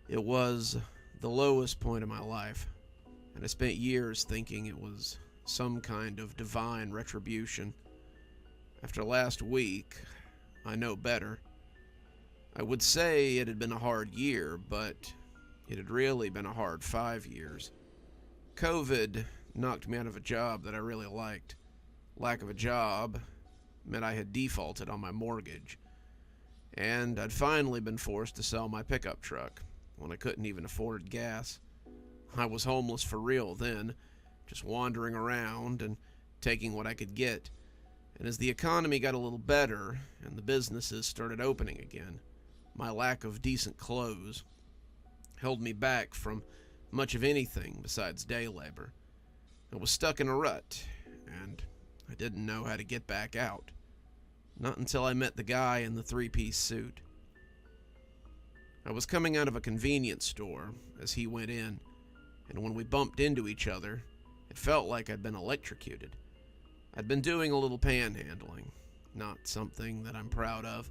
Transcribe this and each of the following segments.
It was the lowest point of my life, and I spent years thinking it was some kind of divine retribution. After last week, I know better. I would say it had been a hard year, but it had really been a hard 5 years. COVID knocked me out of a job that I really liked. Lack of a job meant I had defaulted on my mortgage, and I'd finally been forced to sell my pickup truck when I couldn't even afford gas. I was homeless for real then, just wandering around and taking what I could get. And as the economy got a little better and the businesses started opening again, my lack of decent clothes held me back from much of anything besides day labor. I was stuck in a rut, and I didn't know how to get back out. Not until I met the guy in the three-piece suit. I was coming out of a convenience store as he went in, and when we bumped into each other, it felt like I'd been electrocuted. I'd been doing a little panhandling, not something that I'm proud of,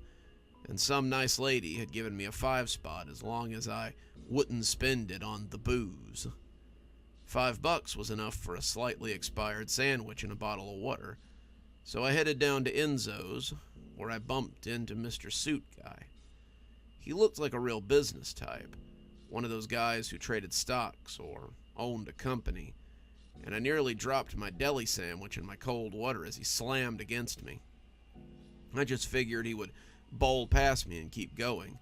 and some nice lady had given me a 5-spot as long as I wouldn't spend it on the booze. $5 was enough for a slightly expired sandwich and a bottle of water, so I headed down to Enzo's, where I bumped into Mr. Suit Guy. He looked like a real business type, one of those guys who traded stocks or owned a company, and I nearly dropped my deli sandwich in my cold water as he slammed against me. I just figured he would bowl past me and keep going,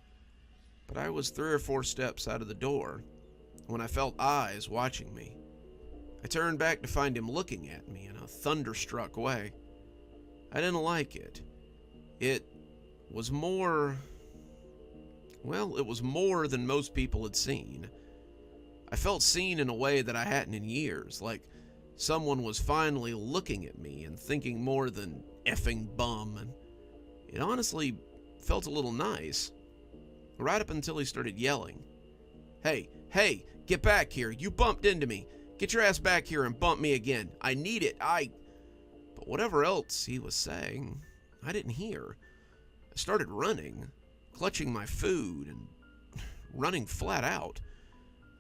but I was 3 or 4 steps out of the door when I felt eyes watching me. I turned back to find him looking at me in a thunderstruck way. I didn't like it. It was more than most people had seen. I felt seen in a way that I hadn't in years, like someone was finally looking at me and thinking more than effing bum, and it honestly felt a little nice. Right up until he started yelling. Hey, get back here. You bumped into me. Get your ass back here and bump me again. I need it. But whatever else he was saying, I didn't hear. I started running, clutching my food and running flat out.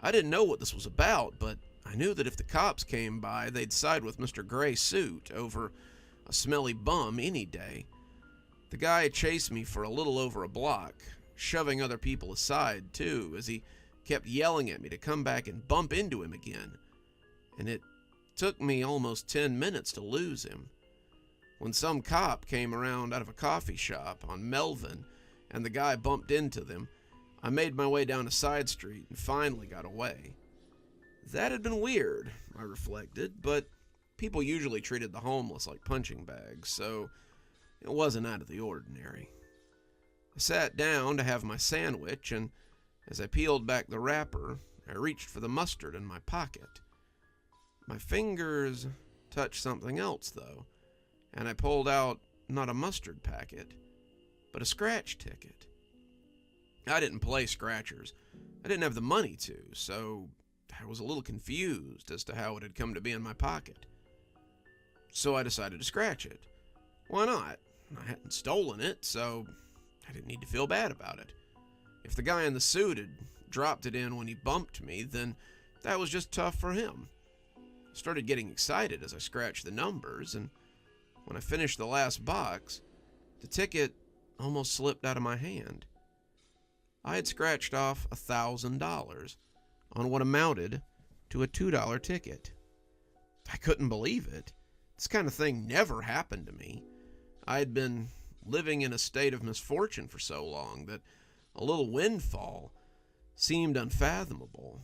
I didn't know what this was about, but I knew that if the cops came by, they'd side with Mr. Gray Suit over a smelly bum any day. The guy chased me for a little over a block, shoving other people aside, too, as he kept yelling at me to come back and bump into him again. And it took me almost 10 minutes to lose him. When some cop came around out of a coffee shop on Melvin and the guy bumped into them, I made my way down a side street and finally got away. That had been weird, I reflected, but people usually treated the homeless like punching bags, so it wasn't out of the ordinary. I sat down to have my sandwich, and as I peeled back the wrapper, I reached for the mustard in my pocket. My fingers touched something else, though, and I pulled out not a mustard packet, but a scratch ticket. I didn't play scratchers. I didn't have the money to, so I was a little confused as to how it had come to be in my pocket. So I decided to scratch it. Why not? I hadn't stolen it, so I didn't need to feel bad about it. If the guy in the suit had dropped it in when he bumped me, then that was just tough for him. I started getting excited as I scratched the numbers, and when I finished the last box, the ticket almost slipped out of my hand. I had scratched off $1,000 on what amounted to a $2 ticket. I couldn't believe it. This kind of thing never happened to me. I had been living in a state of misfortune for so long that a little windfall seemed unfathomable.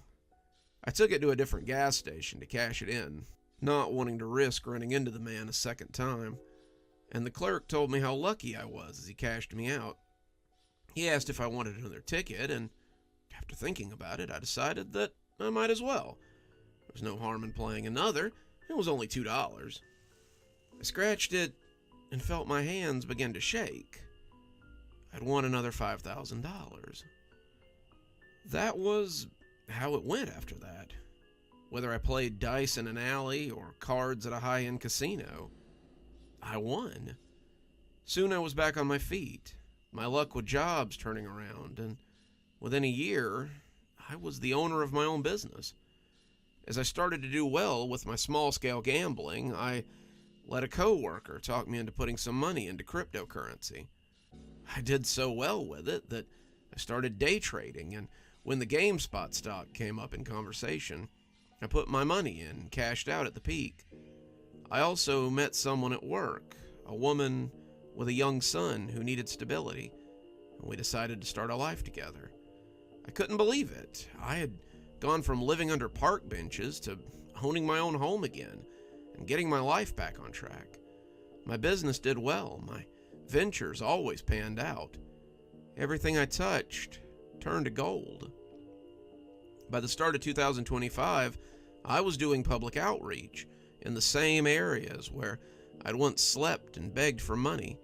I took it to a different gas station to cash it in, not wanting to risk running into the man a second time, and the clerk told me how lucky I was as he cashed me out. He asked if I wanted another ticket, and after thinking about it, I decided that I might as well. There was no harm in playing another. It was only $2. I scratched it and felt my hands begin to shake. I'd won another $5,000. That was how it went after that. Whether I played dice in an alley or cards at a high-end casino, I won. Soon I was back on my feet, my luck with jobs turning around, and within a year, I was the owner of my own business. As I started to do well with my small-scale gambling, I let a coworker talk me into putting some money into cryptocurrency. I did so well with it that I started day trading, and when the GameSpot stock came up in conversation, I put my money in and cashed out at the peak. I also met someone at work, a woman with a young son who needed stability, and we decided to start a life together. I couldn't believe it. I had gone from living under park benches to owning my own home again and getting my life back on track. My business did well. My ventures always panned out. Everything I touched turned to gold. By the start of 2025, I was doing public outreach in the same areas where I'd once slept and begged for money.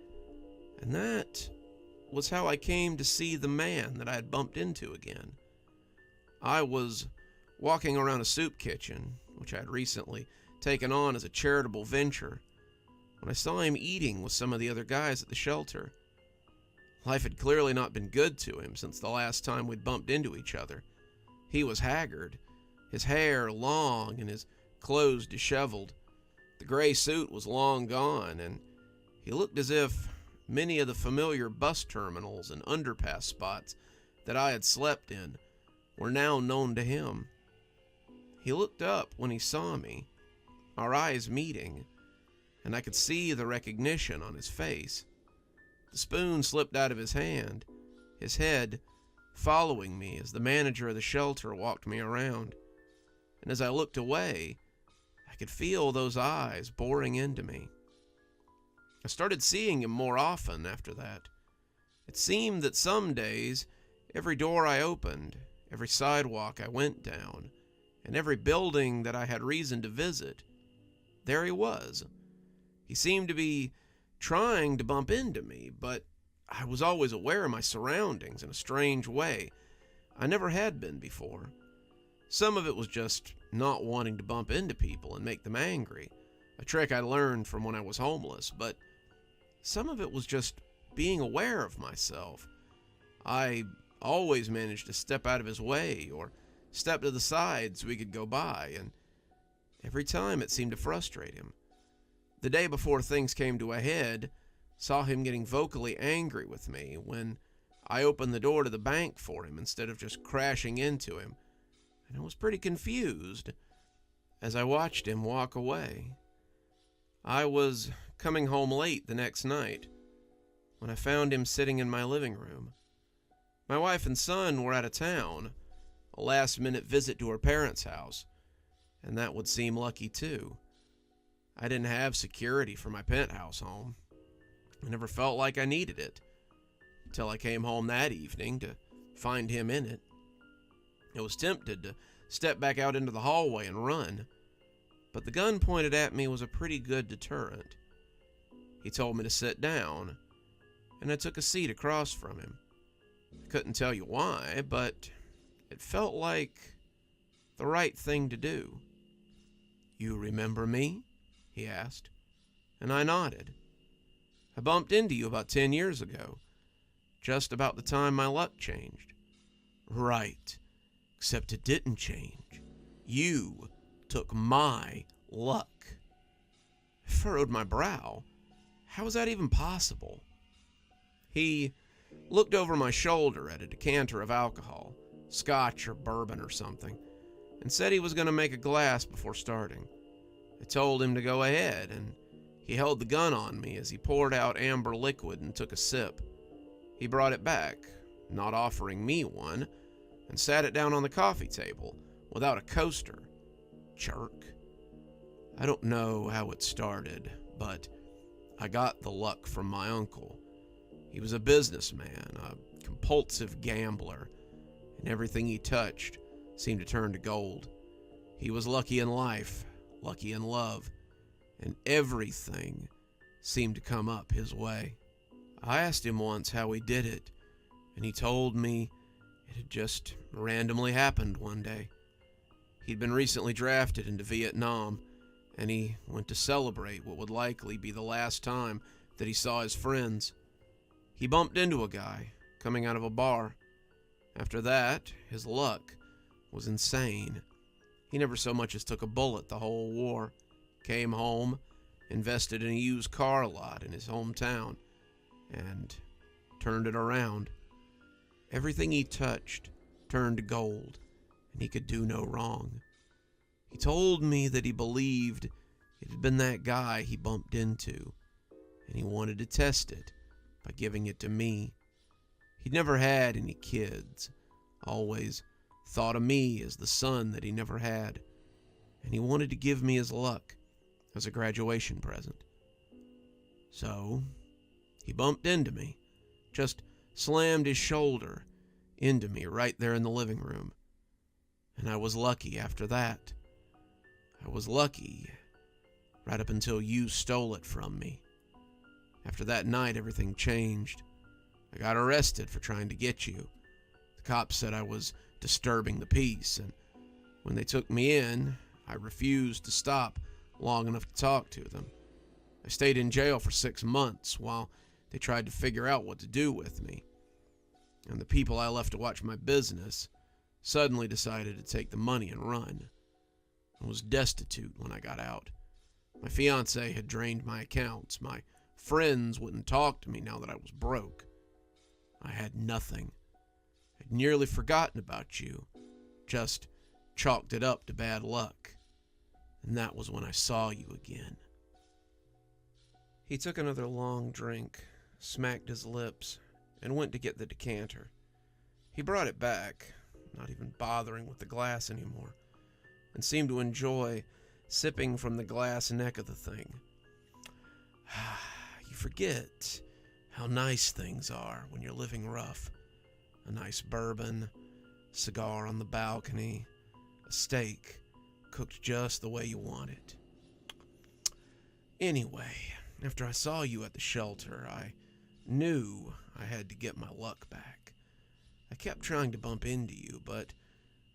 And that was how I came to see the man that I had bumped into again. I was walking around a soup kitchen, which I had recently taken on as a charitable venture, when I saw him eating with some of the other guys at the shelter. Life had clearly not been good to him since the last time we'd bumped into each other. He was haggard, his hair long and his clothes disheveled. The gray suit was long gone, and he looked as if many of the familiar bus terminals and underpass spots that I had slept in were now known to him. He looked up when he saw me, our eyes meeting, and I could see the recognition on his face. The spoon slipped out of his hand, his head following me as the manager of the shelter walked me around. And as I looked away, I could feel those eyes boring into me. I started seeing him more often after that. It seemed that some days, every door I opened, every sidewalk I went down, and every building that I had reason to visit, there he was. He seemed to be trying to bump into me, but I was always aware of my surroundings in a strange way I never had been before. Some of it was just not wanting to bump into people and make them angry, a trick I learned from when I was homeless, but some of it was just being aware of myself. I always managed to step out of his way or step to the side so he could go by, and every time it seemed to frustrate him. The day before things came to a head, saw him getting vocally angry with me when I opened the door to the bank for him instead of just crashing into him, and I was pretty confused as I watched him walk away. I was coming home late the next night when I found him sitting in my living room. My wife and son were out of town, a last-minute visit to her parents' house, and that would seem lucky too. I didn't have security for my penthouse home. I never felt like I needed it, until I came home that evening to find him in it. I was tempted to step back out into the hallway and run, but the gun pointed at me was a pretty good deterrent. He told me to sit down, and I took a seat across from him. I couldn't tell you why, but it felt like the right thing to do. "You remember me?" he asked, and I nodded. "I bumped into you about 10 years ago, just about the time my luck changed." "Right, except it didn't change. You took my luck." I furrowed my brow. How was that even possible? He looked over my shoulder at a decanter of alcohol, scotch or bourbon or something, and said he was going to make a glass before starting. I told him to go ahead, and he held the gun on me as he poured out amber liquid and took a sip. He brought it back, not offering me one, and sat it down on the coffee table without a coaster. Jerk. I don't know how it started, but I got the luck from my uncle. He was a businessman, a compulsive gambler, and everything he touched seemed to turn to gold. He was lucky in life, lucky in love, and everything seemed to come up his way. I asked him once how he did it, and he told me it had just randomly happened one day. He'd been recently drafted into Vietnam, and he went to celebrate what would likely be the last time that he saw his friends. He bumped into a guy coming out of a bar. After that, his luck was insane. He never so much as took a bullet the whole war. Came home, invested in a used car lot in his hometown, and turned it around. Everything he touched turned to gold, and he could do no wrong. He told me that he believed it had been that guy he bumped into, and he wanted to test it by giving it to me. He'd never had any kids, always thought of me as the son that he never had, and he wanted to give me his luck as a graduation present. So, he bumped into me, just slammed his shoulder into me right there in the living room. And I was lucky after that. I was lucky right up until you stole it from me. After that night, everything changed. I got arrested for trying to get you. The cops said I was disturbing the peace, and when they took me in, I refused to stop long enough to talk to them. I stayed in jail for 6 months while they tried to figure out what to do with me. And the people I left to watch my business suddenly decided to take the money and run. I was destitute when I got out. My fiancée had drained my accounts. My friends wouldn't talk to me now that I was broke. I had nothing. I'd nearly forgotten about you, just chalked it up to bad luck. And that was when I saw you again. He took another long drink, smacked his lips, and went to get the decanter. He brought it back, not even bothering with the glass anymore, and seemed to enjoy sipping from the glass neck of the thing. You forget how nice things are when you're living rough. A nice bourbon, cigar on the balcony, a steak cooked just the way you want it. Anyway, after I saw you at the shelter, I knew I had to get my luck back. I kept trying to bump into you, but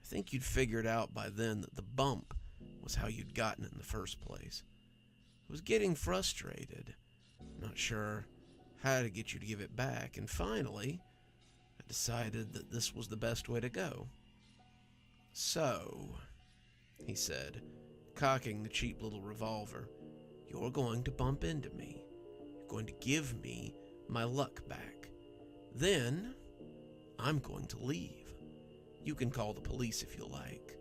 I think you'd figured out by then that the bump was how you'd gotten it in the first place. I was getting frustrated, not sure how to get you to give it back, and finally, I decided that this was the best way to go. So, he said, cocking the cheap little revolver, you're going to bump into me. You're going to give me my luck back. Then, I'm going to leave. You can call the police if you like.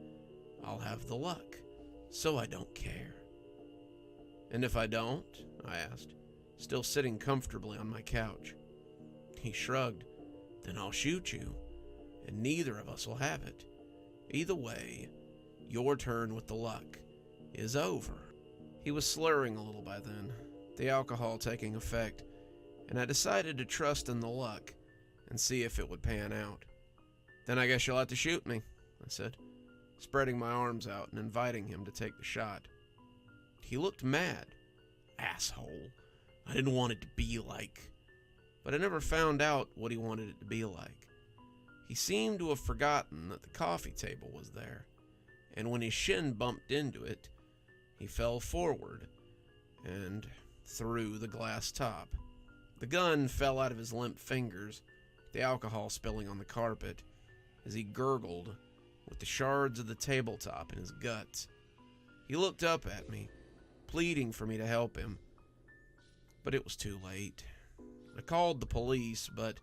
I'll have the luck, so I don't care. And if I don't? I asked, still sitting comfortably on my couch. He shrugged. Then I'll shoot you, and neither of us will have it. Either way, your turn with the luck is over. He was slurring a little by then, the alcohol taking effect, and I decided to trust in the luck and see if it would pan out. Then I guess you'll have to shoot me, I said, spreading my arms out and inviting him to take the shot. He looked mad. Asshole. I didn't want it to be like... But I never found out what he wanted it to be like. He seemed to have forgotten that the coffee table was there, and when his shin bumped into it, he fell forward and through the glass top. The gun fell out of his limp fingers, the alcohol spilling on the carpet, as he gurgled with the shards of the tabletop in his guts. He looked up at me, pleading for me to help him, but it was too late. I called the police, but it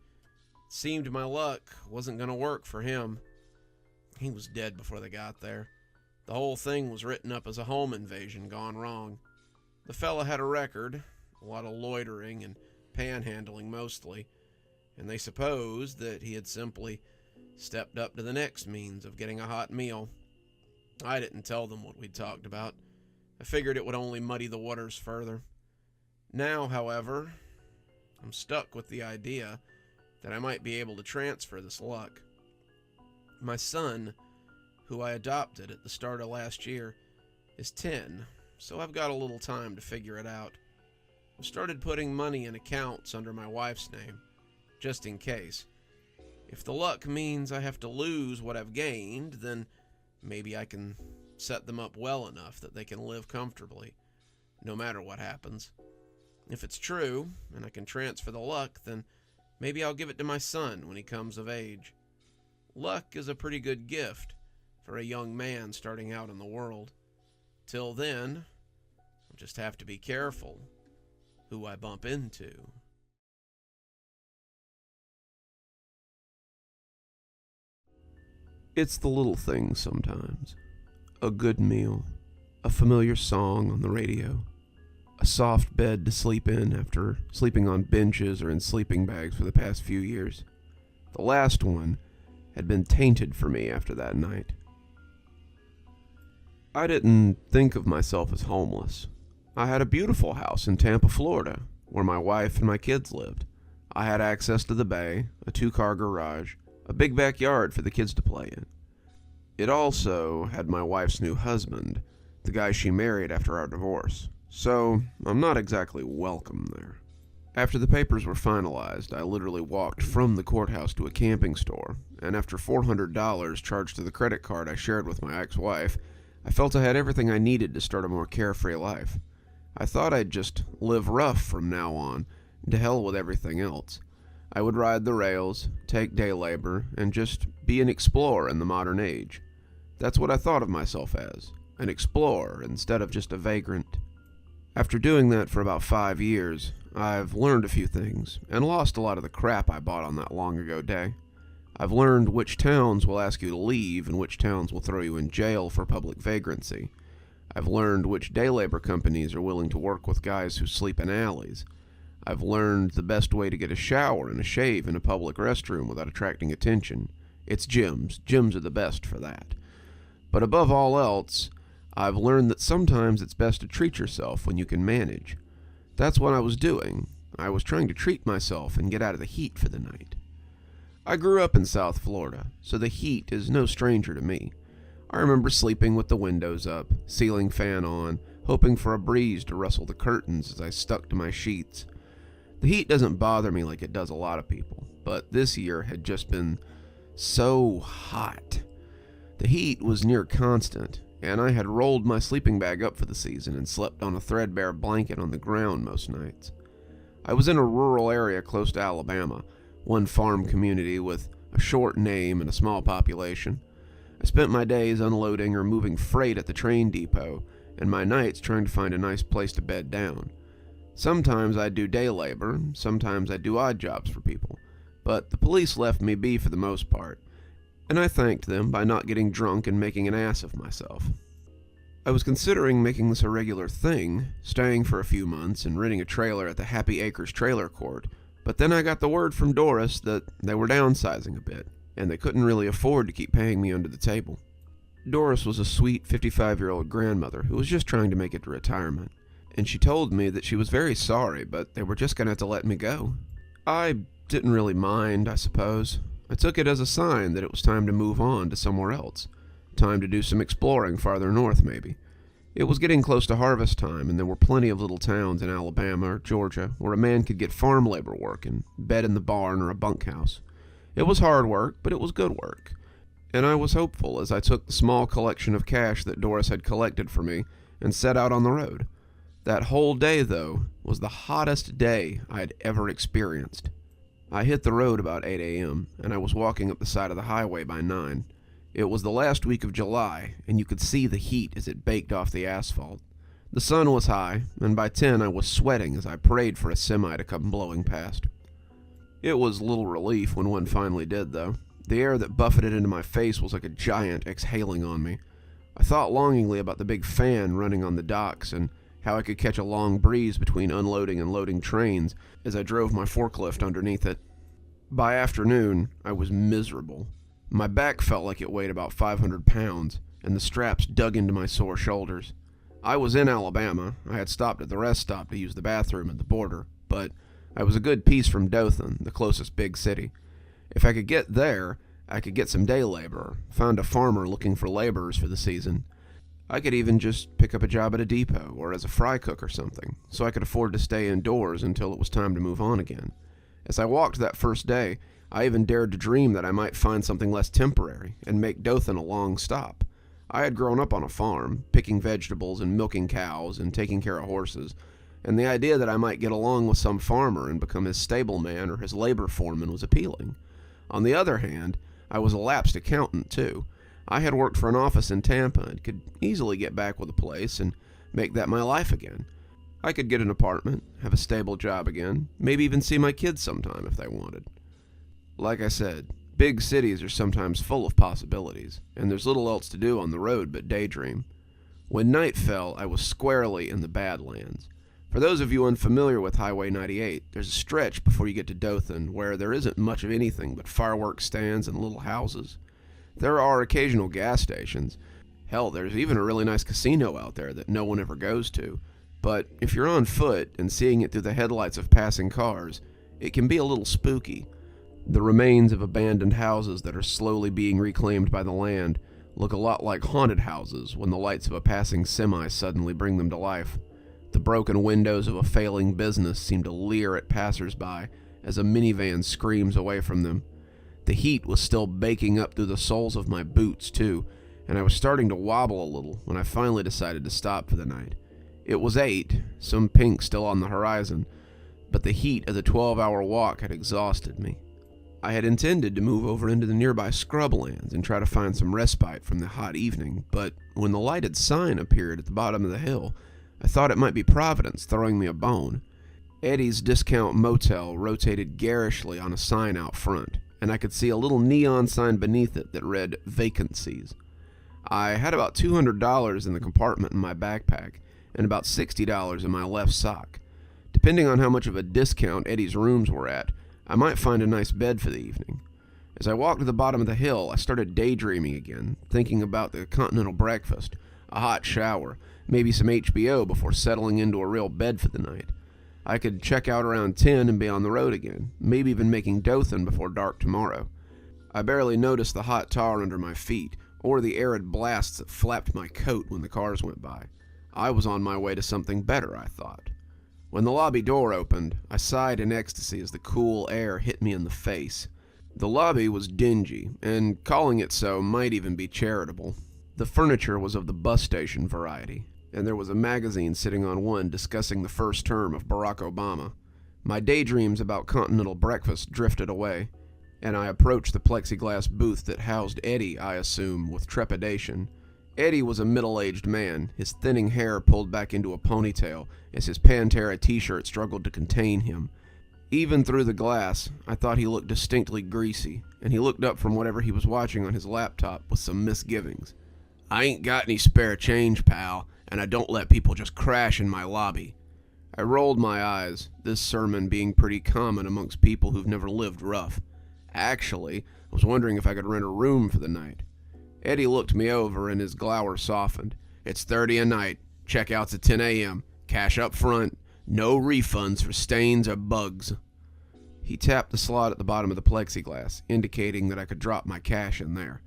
seemed my luck wasn't going to work for him. He was dead before they got there. The whole thing was written up as a home invasion gone wrong. The fella had a record, a lot of loitering and panhandling mostly, and they supposed that he had simply stepped up to the next means of getting a hot meal. I didn't tell them what we'd talked about. I figured it would only muddy the waters further. Now, however, I'm stuck with the idea that I might be able to transfer this luck. My son, who I adopted at the start of last year, is 10, so I've got a little time to figure it out. I've started putting money in accounts under my wife's name, just in case. If the luck means I have to lose what I've gained, then maybe I can set them up well enough that they can live comfortably, no matter what happens. If it's true, and I can transfer the luck, then maybe I'll give it to my son when he comes of age. Luck is a pretty good gift, for a young man starting out in the world. Till then, I'll just have to be careful who I bump into. It's the little things sometimes. A good meal, a familiar song on the radio, a soft bed to sleep in after sleeping on benches or in sleeping bags for the past few years. The last one had been tainted for me after that night. I didn't think of myself as homeless. I had a beautiful house in Tampa, Florida, where my wife and my kids lived. I had access to the bay, a 2-car garage, a big backyard for the kids to play in. It also had my wife's new husband, the guy she married after our divorce, so I'm not exactly welcome there. After the papers were finalized, I literally walked from the courthouse to a camping store, and after $400 charged to the credit card I shared with my ex-wife, I felt I had everything I needed to start a more carefree life. I thought I'd just live rough from now on, and to hell with everything else. I would ride the rails, take day labor, and just be an explorer in the modern age. That's what I thought of myself as, an explorer instead of just a vagrant. After doing that for about 5 years, I've learned a few things, and lost a lot of the crap I bought on that long ago day. I've learned which towns will ask you to leave and which towns will throw you in jail for public vagrancy. I've learned which day labor companies are willing to work with guys who sleep in alleys. I've learned the best way to get a shower and a shave in a public restroom without attracting attention. It's gyms. Gyms are the best for that. But above all else, I've learned that sometimes it's best to treat yourself when you can manage. That's what I was doing. I was trying to treat myself and get out of the heat for the night. I grew up in South Florida, so the heat is no stranger to me. I remember sleeping with the windows up, ceiling fan on, hoping for a breeze to rustle the curtains as I stuck to my sheets. The heat doesn't bother me like it does a lot of people, but this year had just been so hot. The heat was near constant, and I had rolled my sleeping bag up for the season and slept on a threadbare blanket on the ground most nights. I was in a rural area close to Alabama, one farm community with a short name and a small population. I spent my days unloading or moving freight at the train depot, and my nights trying to find a nice place to bed down. Sometimes I'd do day labor, sometimes I'd do odd jobs for people, but the police left me be for the most part, and I thanked them by not getting drunk and making an ass of myself. I was considering making this a regular thing, staying for a few months and renting a trailer at the Happy Acres Trailer Court, but then I got the word from Doris that they were downsizing a bit, and they couldn't really afford to keep paying me under the table. Doris was a sweet 55-year-old grandmother who was just trying to make it to retirement, and she told me that she was very sorry, but they were just going to have to let me go. I didn't really mind, I suppose. I took it as a sign that it was time to move on to somewhere else. Time to do some exploring farther north, maybe. It was getting close to harvest time, and there were plenty of little towns in Alabama or Georgia where a man could get farm labor work and bed in the barn or a bunkhouse. It was hard work, but it was good work. And I was hopeful as I took the small collection of cash that Doris had collected for me and set out on the road. That whole day, though, was the hottest day I had ever experienced. I hit the road about 8 a.m., and I was walking up the side of the highway by 9. It was the last week of July, and you could see the heat as it baked off the asphalt. The sun was high, and by 10 I was sweating as I prayed for a semi to come blowing past. It was little relief when one finally did, though. The air that buffeted into my face was like a giant exhaling on me. I thought longingly about the big fan running on the docks and how I could catch a long breeze between unloading and loading trains as I drove my forklift underneath it. By afternoon, I was miserable. My back felt like it weighed about 500 pounds, and the straps dug into my sore shoulders. I was in Alabama. I had stopped at the rest stop to use the bathroom at the border, but I was a good piece from Dothan, the closest big city. If I could get there, I could get some day labor, find a farmer looking for laborers for the season. I could even just pick up a job at a depot or as a fry cook or something, so I could afford to stay indoors until it was time to move on again. As I walked that first day, I even dared to dream that I might find something less temporary and make Dothan a long stop. I had grown up on a farm, picking vegetables and milking cows and taking care of horses, and the idea that I might get along with some farmer and become his stableman or his labor foreman was appealing. On the other hand, I was a lapsed accountant, too. I had worked for an office in Tampa and could easily get back with a place and make that my life again. I could get an apartment, have a stable job again, maybe even see my kids sometime if they wanted. Like I said, big cities are sometimes full of possibilities, and there's little else to do on the road but daydream. When night fell, I was squarely in the Badlands. For those of you unfamiliar with Highway 98, there's a stretch before you get to Dothan where there isn't much of anything but fireworks stands and little houses. There are occasional gas stations. Hell, there's even a really nice casino out there that no one ever goes to. But if you're on foot and seeing it through the headlights of passing cars, it can be a little spooky. The remains of abandoned houses that are slowly being reclaimed by the land look a lot like haunted houses when the lights of a passing semi suddenly bring them to life. The broken windows of a failing business seem to leer at passers-by as a minivan screams away from them. The heat was still baking up through the soles of my boots, too, and I was starting to wobble a little when I finally decided to stop for the night. It was 8, some pink still on the horizon, but the heat of the 12-hour walk had exhausted me. I had intended to move over into the nearby scrublands and try to find some respite from the hot evening, but when the lighted sign appeared at the bottom of the hill, I thought it might be Providence throwing me a bone. Eddie's Discount Motel rotated garishly on a sign out front, and I could see a little neon sign beneath it that read Vacancies. I had about $200 in the compartment in my backpack, and about $60 in my left sock. Depending on how much of a discount Eddie's rooms were at, I might find a nice bed for the evening. As I walked to the bottom of the hill, I started daydreaming again, thinking about the continental breakfast, a hot shower, maybe some HBO before settling into a real bed for the night. I could check out around 10 and be on the road again, maybe even making Dothan before dark tomorrow. I barely noticed the hot tar under my feet, or the arid blasts that flapped my coat when the cars went by. I was on my way to something better, I thought. When the lobby door opened, I sighed in ecstasy as the cool air hit me in the face. The lobby was dingy, and calling it so might even be charitable. The furniture was of the bus station variety, and there was a magazine sitting on one discussing the first term of Barack Obama. My daydreams about continental breakfast drifted away, and I approached the plexiglass booth that housed Eddie, I assume, with trepidation. Eddie was a middle-aged man, his thinning hair pulled back into a ponytail as his Pantera t-shirt struggled to contain him. Even through the glass, I thought he looked distinctly greasy, and he looked up from whatever he was watching on his laptop with some misgivings. "I ain't got any spare change, pal, and I don't let people just crash in my lobby." I rolled my eyes, this sermon being pretty common amongst people who've never lived rough. Actually, I was wondering if I could rent a room for the night. Eddie looked me over and his glower softened. "It's 30 a night. Checkouts at 10 a.m. Cash up front. No refunds for stains or bugs." He tapped the slot at the bottom of the plexiglass, indicating that I could drop my cash in there.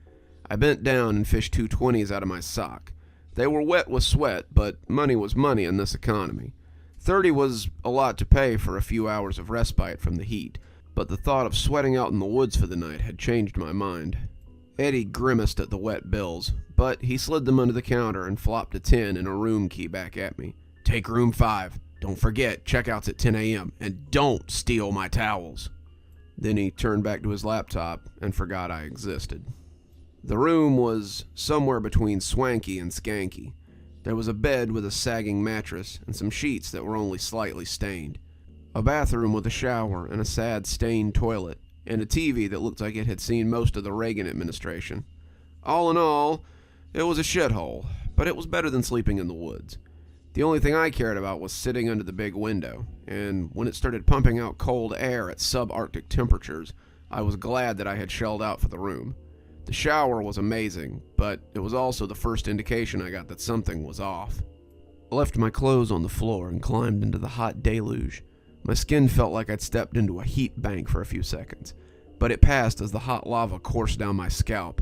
I bent down and fished 2 20s out of my sock. They were wet with sweat, but money was money in this economy. 30 was a lot to pay for a few hours of respite from the heat, but the thought of sweating out in the woods for the night had changed my mind. Eddie grimaced at the wet bills, but he slid them under the counter and flopped a 10 and a room key back at me. "Take room 5. Don't forget, checkouts at 10 a.m. And don't steal my towels." Then he turned back to his laptop and forgot I existed. The room was somewhere between swanky and skanky. There was a bed with a sagging mattress and some sheets that were only slightly stained. A bathroom with a shower and a sad stained toilet, and a TV that looked like it had seen most of the Reagan administration. All in all, it was a shithole, but it was better than sleeping in the woods. The only thing I cared about was sitting under the big window, and when it started pumping out cold air at subarctic temperatures, I was glad that I had shelled out for the room. The shower was amazing, but it was also the first indication I got that something was off. I left my clothes on the floor and climbed into the hot deluge. My skin felt like I'd stepped into a heat bank for a few seconds, but it passed as the hot lava coursed down my scalp.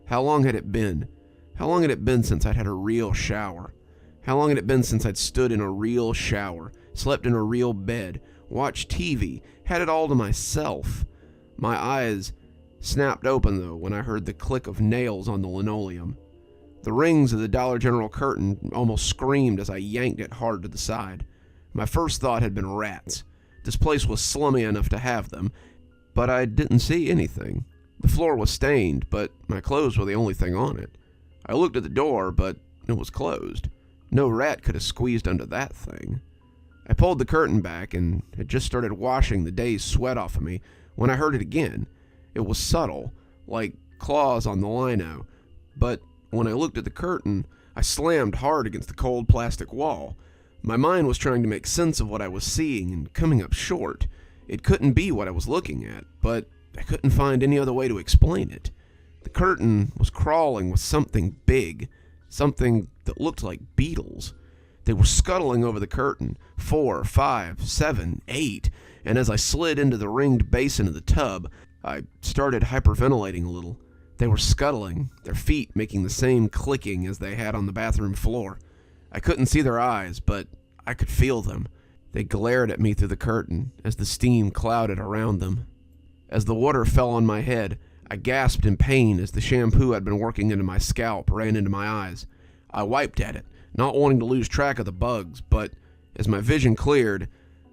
How long had it been? How long had it been since I'd had a real shower? How long had it been since I'd stood in a real shower, slept in a real bed, watched TV, had it all to myself? My eyes snapped open, though, when I heard the click of nails on the linoleum. The rings of the Dollar General curtain almost screamed as I yanked it hard to the side. My first thought had been rats. This place was slummy enough to have them, but I didn't see anything. The floor was stained, but my clothes were the only thing on it. I looked at the door, but it was closed. No rat could have squeezed under that thing. I pulled the curtain back and had just started washing the day's sweat off of me when I heard it again. It was subtle, like claws on the lino, but when I looked at the curtain, I slammed hard against the cold plastic wall. My mind was trying to make sense of what I was seeing and coming up short. It couldn't be what I was looking at, but I couldn't find any other way to explain it. The curtain was crawling with something big, something that looked like beetles. They were scuttling over the curtain, 4, 5, 7, 8, and as I slid into the ringed basin of the tub, I started hyperventilating a little. They were scuttling, their feet making the same clicking as they had on the bathroom floor. I couldn't see their eyes, but I could feel them. They glared at me through the curtain as the steam clouded around them. As the water fell on my head, I gasped in pain as the shampoo I'd been working into my scalp ran into my eyes. I wiped at it, not wanting to lose track of the bugs, but as my vision cleared,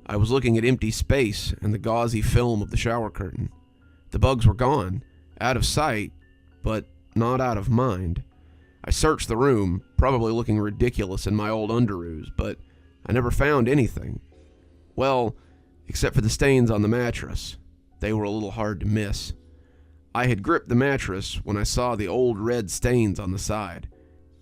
I was looking at empty space and the gauzy film of the shower curtain. The bugs were gone, out of sight, but not out of mind. I searched the room, probably looking ridiculous in my old underoos, but I never found anything. Well, except for the stains on the mattress. They were a little hard to miss. I had gripped the mattress when I saw the old red stains on the side.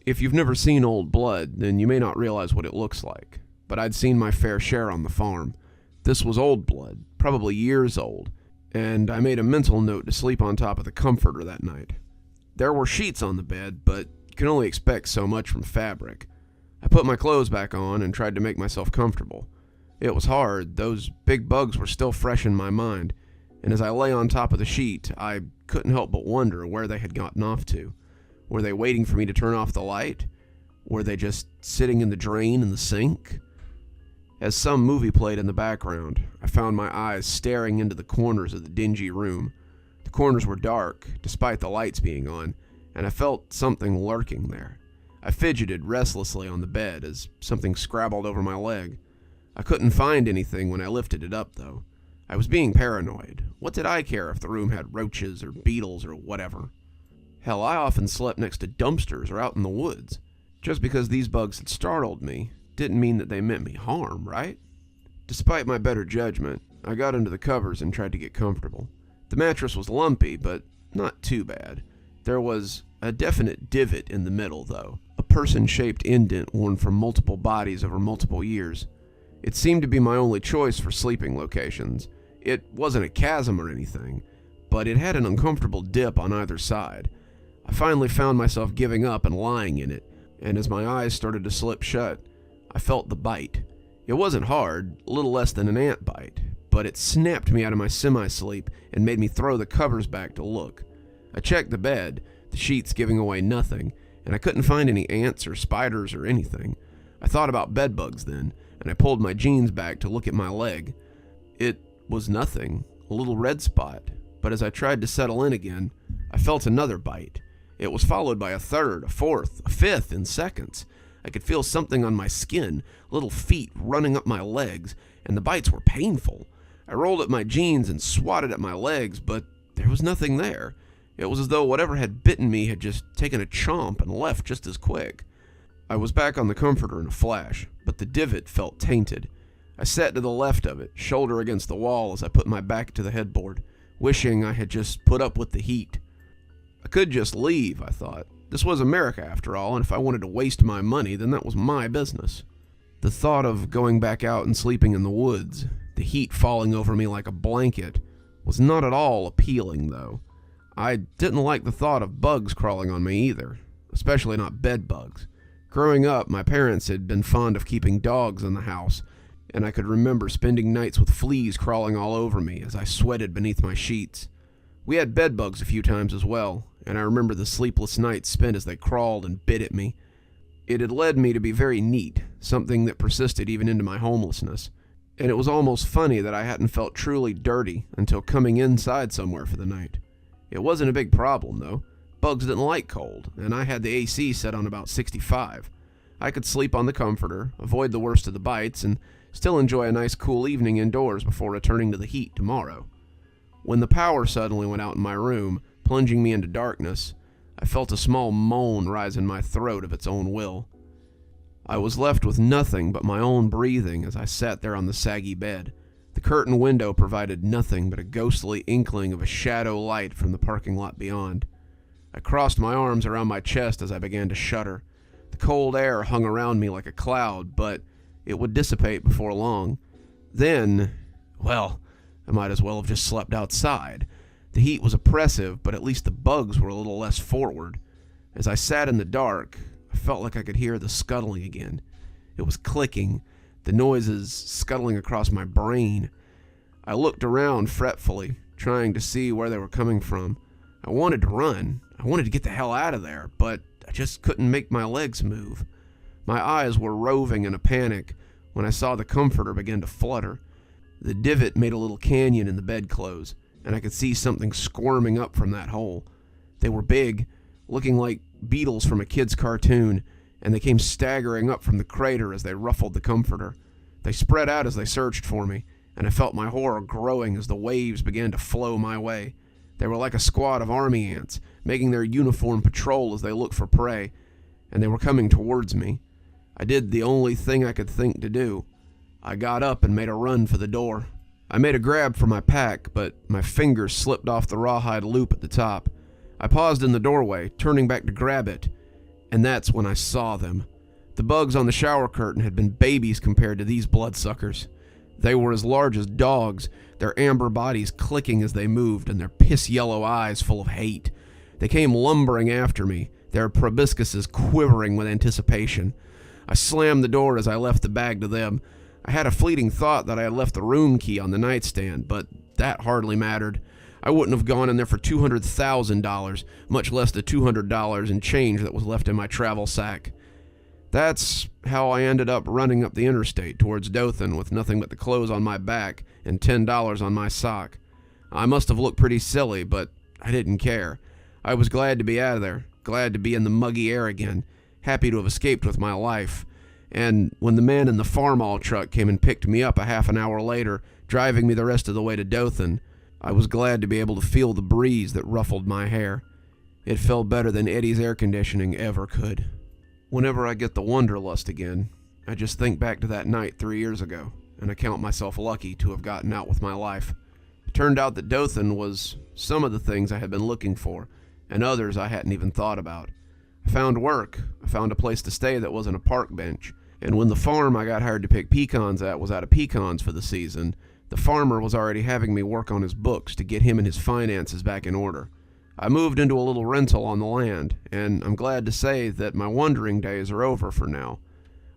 If you've never seen old blood, then you may not realize what it looks like, but I'd seen my fair share on the farm. This was old blood, probably years old, and I made a mental note to sleep on top of the comforter that night. There were sheets on the bed, but you can only expect so much from fabric. I put my clothes back on and tried to make myself comfortable. It was hard. Those big bugs were still fresh in my mind, and as I lay on top of the sheet, I couldn't help but wonder where they had gotten off to. Were they waiting for me to turn off the light? Were they just sitting in the drain in the sink? As some movie played in the background, I found my eyes staring into the corners of the dingy room. The corners were dark, despite the lights being on, and I felt something lurking there. I fidgeted restlessly on the bed as something scrabbled over my leg. I couldn't find anything when I lifted it up, though. I was being paranoid. What did I care if the room had roaches or beetles or whatever? Hell, I often slept next to dumpsters or out in the woods. Just because these bugs had startled me didn't mean that they meant me harm, right? Despite my better judgment, I got under the covers and tried to get comfortable. The mattress was lumpy, but not too bad. There was a definite divot in the middle, though, a person-shaped indent worn from multiple bodies over multiple years. It seemed to be my only choice for sleeping locations. It wasn't a chasm or anything, but it had an uncomfortable dip on either side. I finally found myself giving up and lying in it, and as my eyes started to slip shut, I felt the bite. It wasn't hard, a little less than an ant bite, but it snapped me out of my semi-sleep and made me throw the covers back to look. I checked the bed, the sheets giving away nothing, and I couldn't find any ants or spiders or anything. I thought about bedbugs then, and I pulled my jeans back to look at my leg. It was nothing, a little red spot, but as I tried to settle in again, I felt another bite. It was followed by a third, a fourth, a fifth in seconds. I could feel something on my skin, little feet running up my legs, and the bites were painful. I rolled up my jeans and swatted at my legs, but there was nothing there. It was as though whatever had bitten me had just taken a chomp and left just as quick. I was back on the comforter in a flash, but the divot felt tainted. I sat to the left of it, shoulder against the wall as I put my back to the headboard, wishing I had just put up with the heat. I could just leave, I thought. This was America after all, and if I wanted to waste my money, then that was my business. The thought of going back out and sleeping in the woods, the heat falling over me like a blanket, was not at all appealing, though. I didn't like the thought of bugs crawling on me either, especially not bed bugs. Growing up, my parents had been fond of keeping dogs in the house, and I could remember spending nights with fleas crawling all over me as I sweated beneath my sheets. We had bed bugs a few times as well, and I remember the sleepless nights spent as they crawled and bit at me. It had led me to be very neat, something that persisted even into my homelessness, and it was almost funny that I hadn't felt truly dirty until coming inside somewhere for the night. It wasn't a big problem, though. Bugs didn't like cold, and I had the AC set on about 65. I could sleep on the comforter, avoid the worst of the bites, and still enjoy a nice cool evening indoors before returning to the heat tomorrow. When the power suddenly went out in my room, plunging me into darkness. I felt a small moan rise in my throat of its own will. I was left with nothing but my own breathing as I sat there on the saggy bed. The curtain window provided nothing but a ghostly inkling of a shadow light from the parking lot beyond. I crossed my arms around my chest as I began to shudder. The cold air hung around me like a cloud, but it would dissipate before long. Then, well, I might as well have just slept outside. The heat was oppressive, but at least the bugs were a little less forward. As I sat in the dark, I felt like I could hear the scuttling again. It was clicking, the noises scuttling across my brain. I looked around fretfully, trying to see where they were coming from. I wanted to run. I wanted to get the hell out of there, but I just couldn't make my legs move. My eyes were roving in a panic when I saw the comforter begin to flutter. The divot made a little canyon in the bedclothes, and I could see something squirming up from that hole. They were big, looking like beetles from a kid's cartoon, and they came staggering up from the crater as they ruffled the comforter. They spread out as they searched for me, and I felt my horror growing as the waves began to flow my way. They were like a squad of army ants, making their uniform patrol as they looked for prey, and they were coming towards me. I did the only thing I could think to do. I got up and made a run for the door. I made a grab for my pack, but my fingers slipped off the rawhide loop at the top. I paused in the doorway, turning back to grab it, and that's when I saw them. The bugs on the shower curtain had been babies compared to these bloodsuckers. They were as large as dogs, their amber bodies clicking as they moved, and their piss-yellow eyes full of hate. They came lumbering after me, their proboscises quivering with anticipation. I slammed the door as I left the bag to them. I had a fleeting thought that I had left the room key on the nightstand, but that hardly mattered. I wouldn't have gone in there for $200,000, much less the $200 in change that was left in my travel sack. That's how I ended up running up the interstate towards Dothan with nothing but the clothes on my back and $10 on my sock. I must have looked pretty silly, but I didn't care. I was glad to be out of there, glad to be in the muggy air again, happy to have escaped with my life. And when the man in the Farmall truck came and picked me up a half an hour later, driving me the rest of the way to Dothan, I was glad to be able to feel the breeze that ruffled my hair. It felt better than Eddie's air conditioning ever could. Whenever I get the wanderlust again, I just think back to that night 3 years ago, and I count myself lucky to have gotten out with my life. It turned out that Dothan was some of the things I had been looking for, and others I hadn't even thought about. I found work. I found a place to stay that wasn't a park bench. And when the farm I got hired to pick pecans at was out of pecans for the season, the farmer was already having me work on his books to get him and his finances back in order. I moved into a little rental on the land, and I'm glad to say that my wandering days are over for now.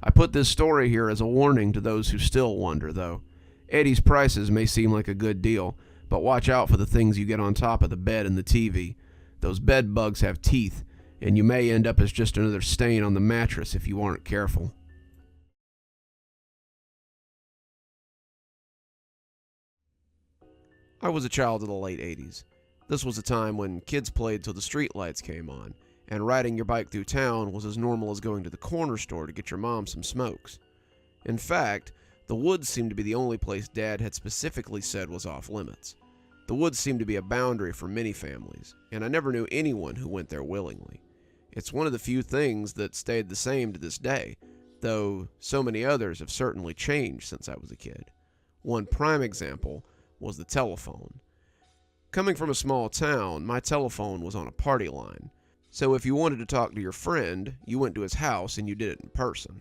I put this story here as a warning to those who still wonder, though. Eddie's prices may seem like a good deal, but watch out for the things you get on top of the bed and the TV. Those bed bugs have teeth, and you may end up as just another stain on the mattress if you aren't careful. I was a child of the late 80s. This was a time when kids played till the streetlights came on, and riding your bike through town was as normal as going to the corner store to get your mom some smokes. In fact, the woods seemed to be the only place Dad had specifically said was off limits. The woods seemed to be a boundary for many families, and I never knew anyone who went there willingly. It's one of the few things that stayed the same to this day, though so many others have certainly changed since I was a kid. One prime example was the telephone. Coming from a small town, my telephone was on a party line, so if you wanted to talk to your friend, you went to his house and you did it in person.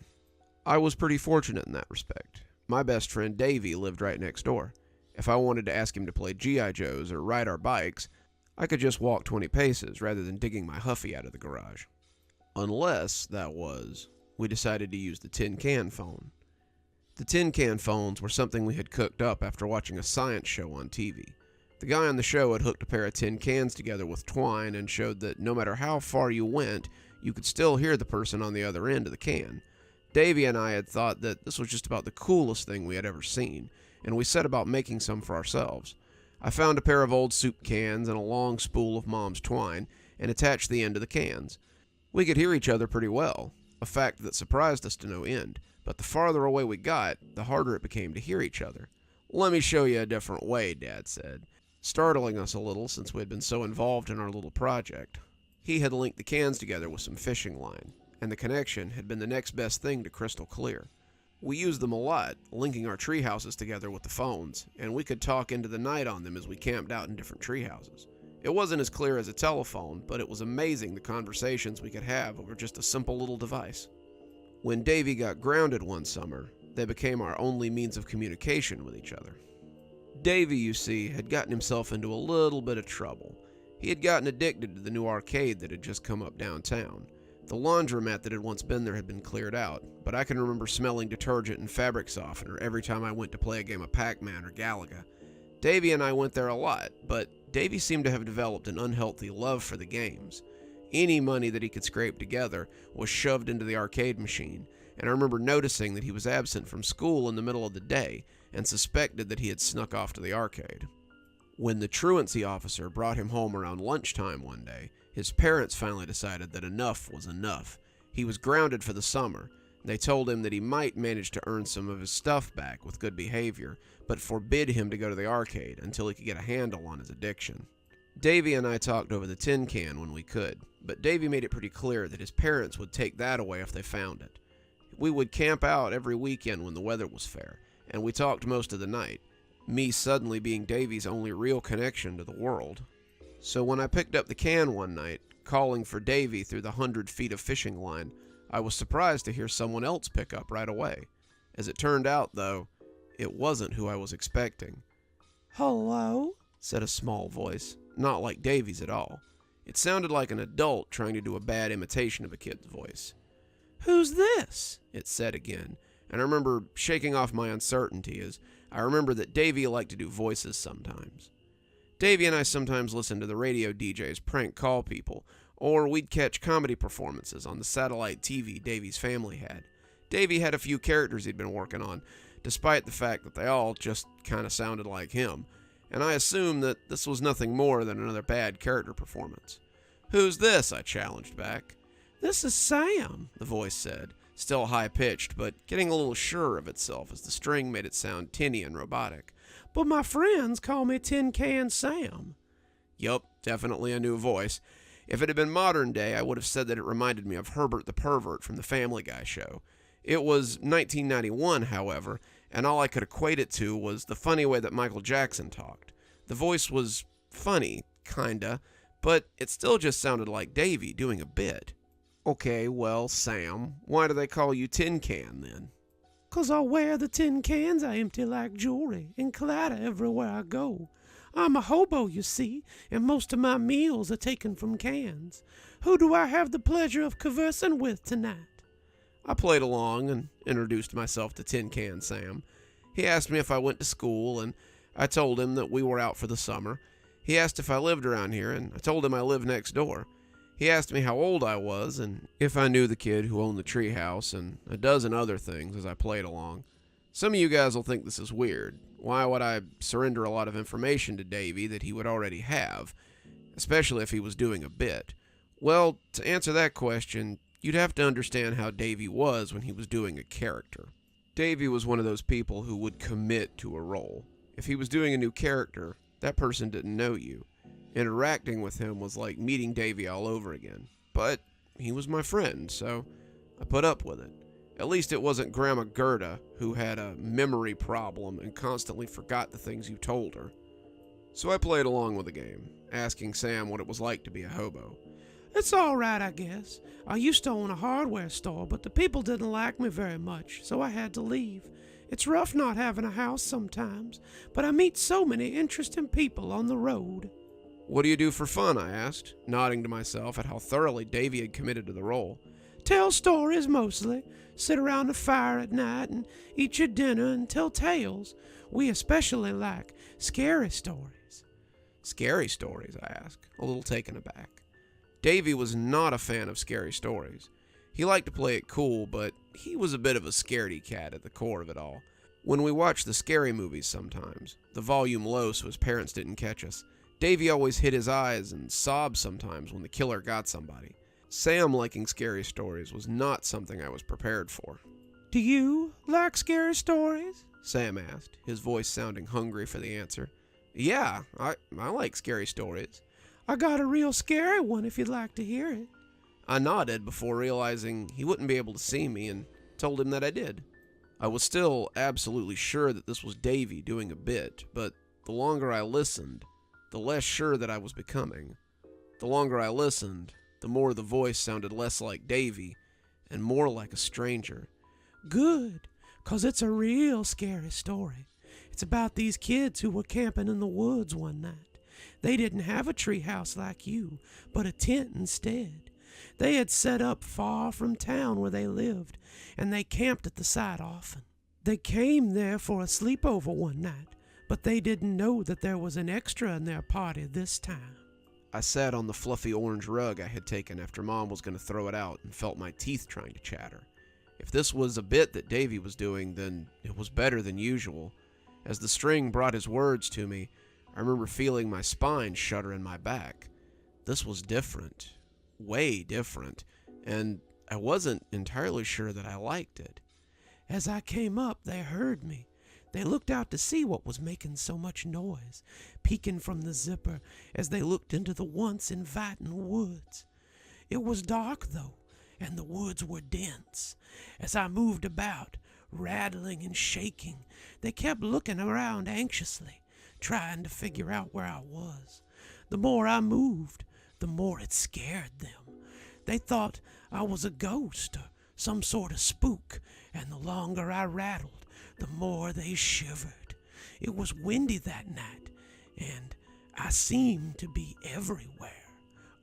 I was pretty fortunate in that respect. My best friend Davey lived right next door. If I wanted to ask him to play G.I. Joes or ride our bikes, I could just walk 20 paces rather than digging my Huffy out of the garage. Unless, that was, we decided to use the tin can phone. The tin can phones were something we had cooked up after watching a science show on TV. The guy on the show had hooked a pair of tin cans together with twine and showed that no matter how far you went, you could still hear the person on the other end of the can. Davey and I had thought that this was just about the coolest thing we had ever seen, and we set about making some for ourselves. I found a pair of old soup cans and a long spool of Mom's twine, and attached the end to the cans. We could hear each other pretty well, a fact that surprised us to no end, but the farther away we got, the harder it became to hear each other. "Let me show you a different way," Dad said. startling us a little since we had been so involved in our little project. He had linked the cans together with some fishing line, and the connection had been the next best thing to crystal clear. We used them a lot, linking our tree houses together with the phones, and we could talk into the night on them as we camped out in different tree houses. It wasn't as clear as a telephone, but it was amazing the conversations we could have over just a simple little device. When Davy got grounded one summer, they became our only means of communication with each other. Davy, you see, had gotten himself into a little bit of trouble. He had gotten addicted to the new arcade that had just come up downtown. The laundromat that had once been there had been cleared out, but I can remember smelling detergent and fabric softener every time I went to play a game of Pac-Man or Galaga. Davy and I went there a lot, but Davy seemed to have developed an unhealthy love for the games. Any money that he could scrape together was shoved into the arcade machine, and I remember noticing that he was absent from school in the middle of the day and suspected that he had snuck off to the arcade. When the truancy officer brought him home around lunchtime one day, his parents finally decided that enough was enough. He was grounded for the summer. They told him that he might manage to earn some of his stuff back with good behavior, but forbid him to go to the arcade until he could get a handle on his addiction. Davy and I talked over the tin can when we could, but Davy made it pretty clear that his parents would take that away if they found it. We would camp out every weekend when the weather was fair, and we talked most of the night, me suddenly being Davy's only real connection to the world. So when I picked up the can one night, calling for Davy through the 100 feet of fishing line, I was surprised to hear someone else pick up right away. As it turned out, though, it wasn't who I was expecting. "Hello?" said a small voice, not like Davy's at all. It sounded like an adult trying to do a bad imitation of a kid's voice. "Who's this?" it said again, and I remember shaking off my uncertainty as I remember that Davy liked to do voices sometimes. Davy and I sometimes listened to the radio DJs prank call people, or we'd catch comedy performances on the satellite TV Davy's family had. Davy had a few characters he'd been working on, despite the fact that they all just kind of sounded like him, and I assumed that this was nothing more than another bad character performance. "Who's this?" I challenged back. "This is Sam," the voice said, still high-pitched, but getting a little surer of itself as the string made it sound tinny and robotic. "But my friends call me Tin Can Sam." Yup, definitely a new voice. If it had been modern day, I would have said that it reminded me of Herbert the Pervert from the Family Guy show. It was 1991, however, and all I could equate it to was the funny way that Michael Jackson talked. The voice was funny, kinda, but it still just sounded like Davy doing a bit. "Okay, well, Sam, why do they call you Tin Can, then?" "'Cause I wear the tin cans I empty like jewelry and clatter everywhere I go. I'm a hobo, you see, and most of my meals are taken from cans. Who do I have the pleasure of conversing with tonight?" I played along and introduced myself to Tin Can Sam. He asked me if I went to school, and I told him that we were out for the summer. He asked if I lived around here, and I told him I lived next door. He asked me how old I was, and if I knew the kid who owned the treehouse, and a dozen other things as I played along. Some of you guys will think this is weird. Why would I surrender a lot of information to Davy that he would already have, especially if he was doing a bit? Well, to answer that question, you'd have to understand how Davy was when he was doing a character. Davy was one of those people who would commit to a role. If he was doing a new character, that person didn't know you. Interacting with him was like meeting Davy all over again. But he was my friend, so I put up with it. At least it wasn't Grandma Gerda, who had a memory problem and constantly forgot the things you told her. So I played along with the game, asking Sam what it was like to be a hobo. "It's all right, I guess. I used to own a hardware store, but the people didn't like me very much, so I had to leave. It's rough not having a house sometimes, but I meet so many interesting people on the road." "What do you do for fun?" I asked, nodding to myself at how thoroughly Davy had committed to the role. "Tell stories mostly. Sit around the fire at night and eat your dinner and tell tales. We especially like scary stories." "Scary stories?" I asked, a little taken aback. Davy was not a fan of scary stories. He liked to play it cool, but he was a bit of a scaredy cat at the core of it all. When we watched the scary movies sometimes, the volume low so his parents didn't catch us, Davy always hid his eyes and sobbed sometimes when the killer got somebody. Sam liking scary stories was not something I was prepared for. "Do you like scary stories?" Sam asked, his voice sounding hungry for the answer. Yeah, I like scary stories. I got a real scary one if you'd like to hear it. I nodded before realizing he wouldn't be able to see me and told him that I did. I was still absolutely sure that this was Davy doing a bit, but the longer I listened, the less sure that I was becoming. The longer I listened, the more the voice sounded less like Davy and more like a stranger. Good, 'cause it's a real scary story. It's about these kids who were camping in the woods one night. They didn't have a tree house like you, but a tent instead. They had set up far from town where they lived, and they camped at the site often. They came there for a sleepover one night, but they didn't know that there was an extra in their party this time. I sat on the fluffy orange rug I had taken after Mom was going to throw it out and felt my teeth trying to chatter. If this was a bit that Davy was doing, then it was better than usual. As the string brought his words to me, I remember feeling my spine shudder in my back. This was different, way different, and I wasn't entirely sure that I liked it. As I came up, they heard me. They looked out to see what was making so much noise, peeking from the zipper as they looked into the once inviting woods. It was dark, though, and the woods were dense. As I moved about, rattling and shaking, they kept looking around anxiously, trying to figure out where I was. The more I moved, the more it scared them. They thought I was a ghost or some sort of spook, and the longer I rattled, the more they shivered. It was windy that night, and I seemed to be everywhere.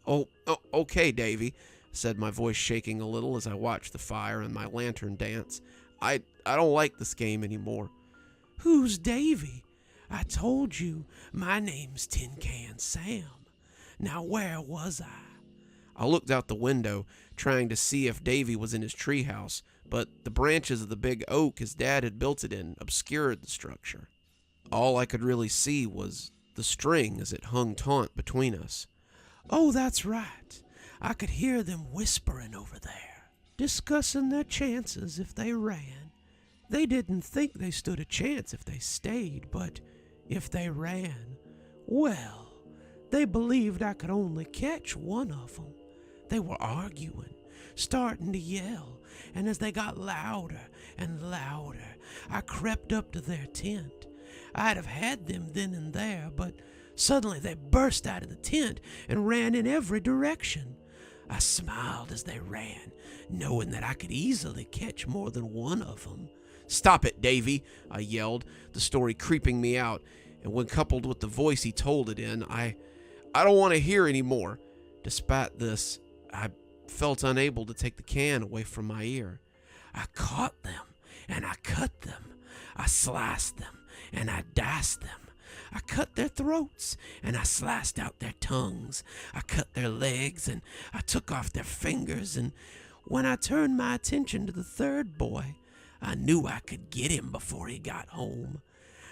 Oh, okay, Davy, said my voice shaking a little as I watched the fire and my lantern dance. I don't like this game anymore. Who's Davy? I told you my name's Tin Can Sam. Now where was I? I looked out the window, trying to see if Davy was in his treehouse, but the branches of the big oak his dad had built it in obscured the structure. All I could really see was the string as it hung taut between us. Oh, that's right. I could hear them whispering over there, discussing their chances if they ran. They didn't think they stood a chance if they stayed, but if they ran, well, they believed I could only catch one of them. They were arguing, starting to yell, and as they got louder and louder, I crept up to their tent. I'd have had them then and there, but suddenly they burst out of the tent and ran in every direction. I smiled as they ran, knowing that I could easily catch more than one of them. Stop it, Davy, I yelled, the story creeping me out, and when coupled with the voice he told it in, I don't want to hear any more. Despite this, I felt unable to take the can away from my ear. I caught them, and I cut them. I sliced them, and I diced them. I cut their throats, and I sliced out their tongues. I cut their legs, and I took off their fingers, and when I turned my attention to the third boy, I knew I could get him before he got home.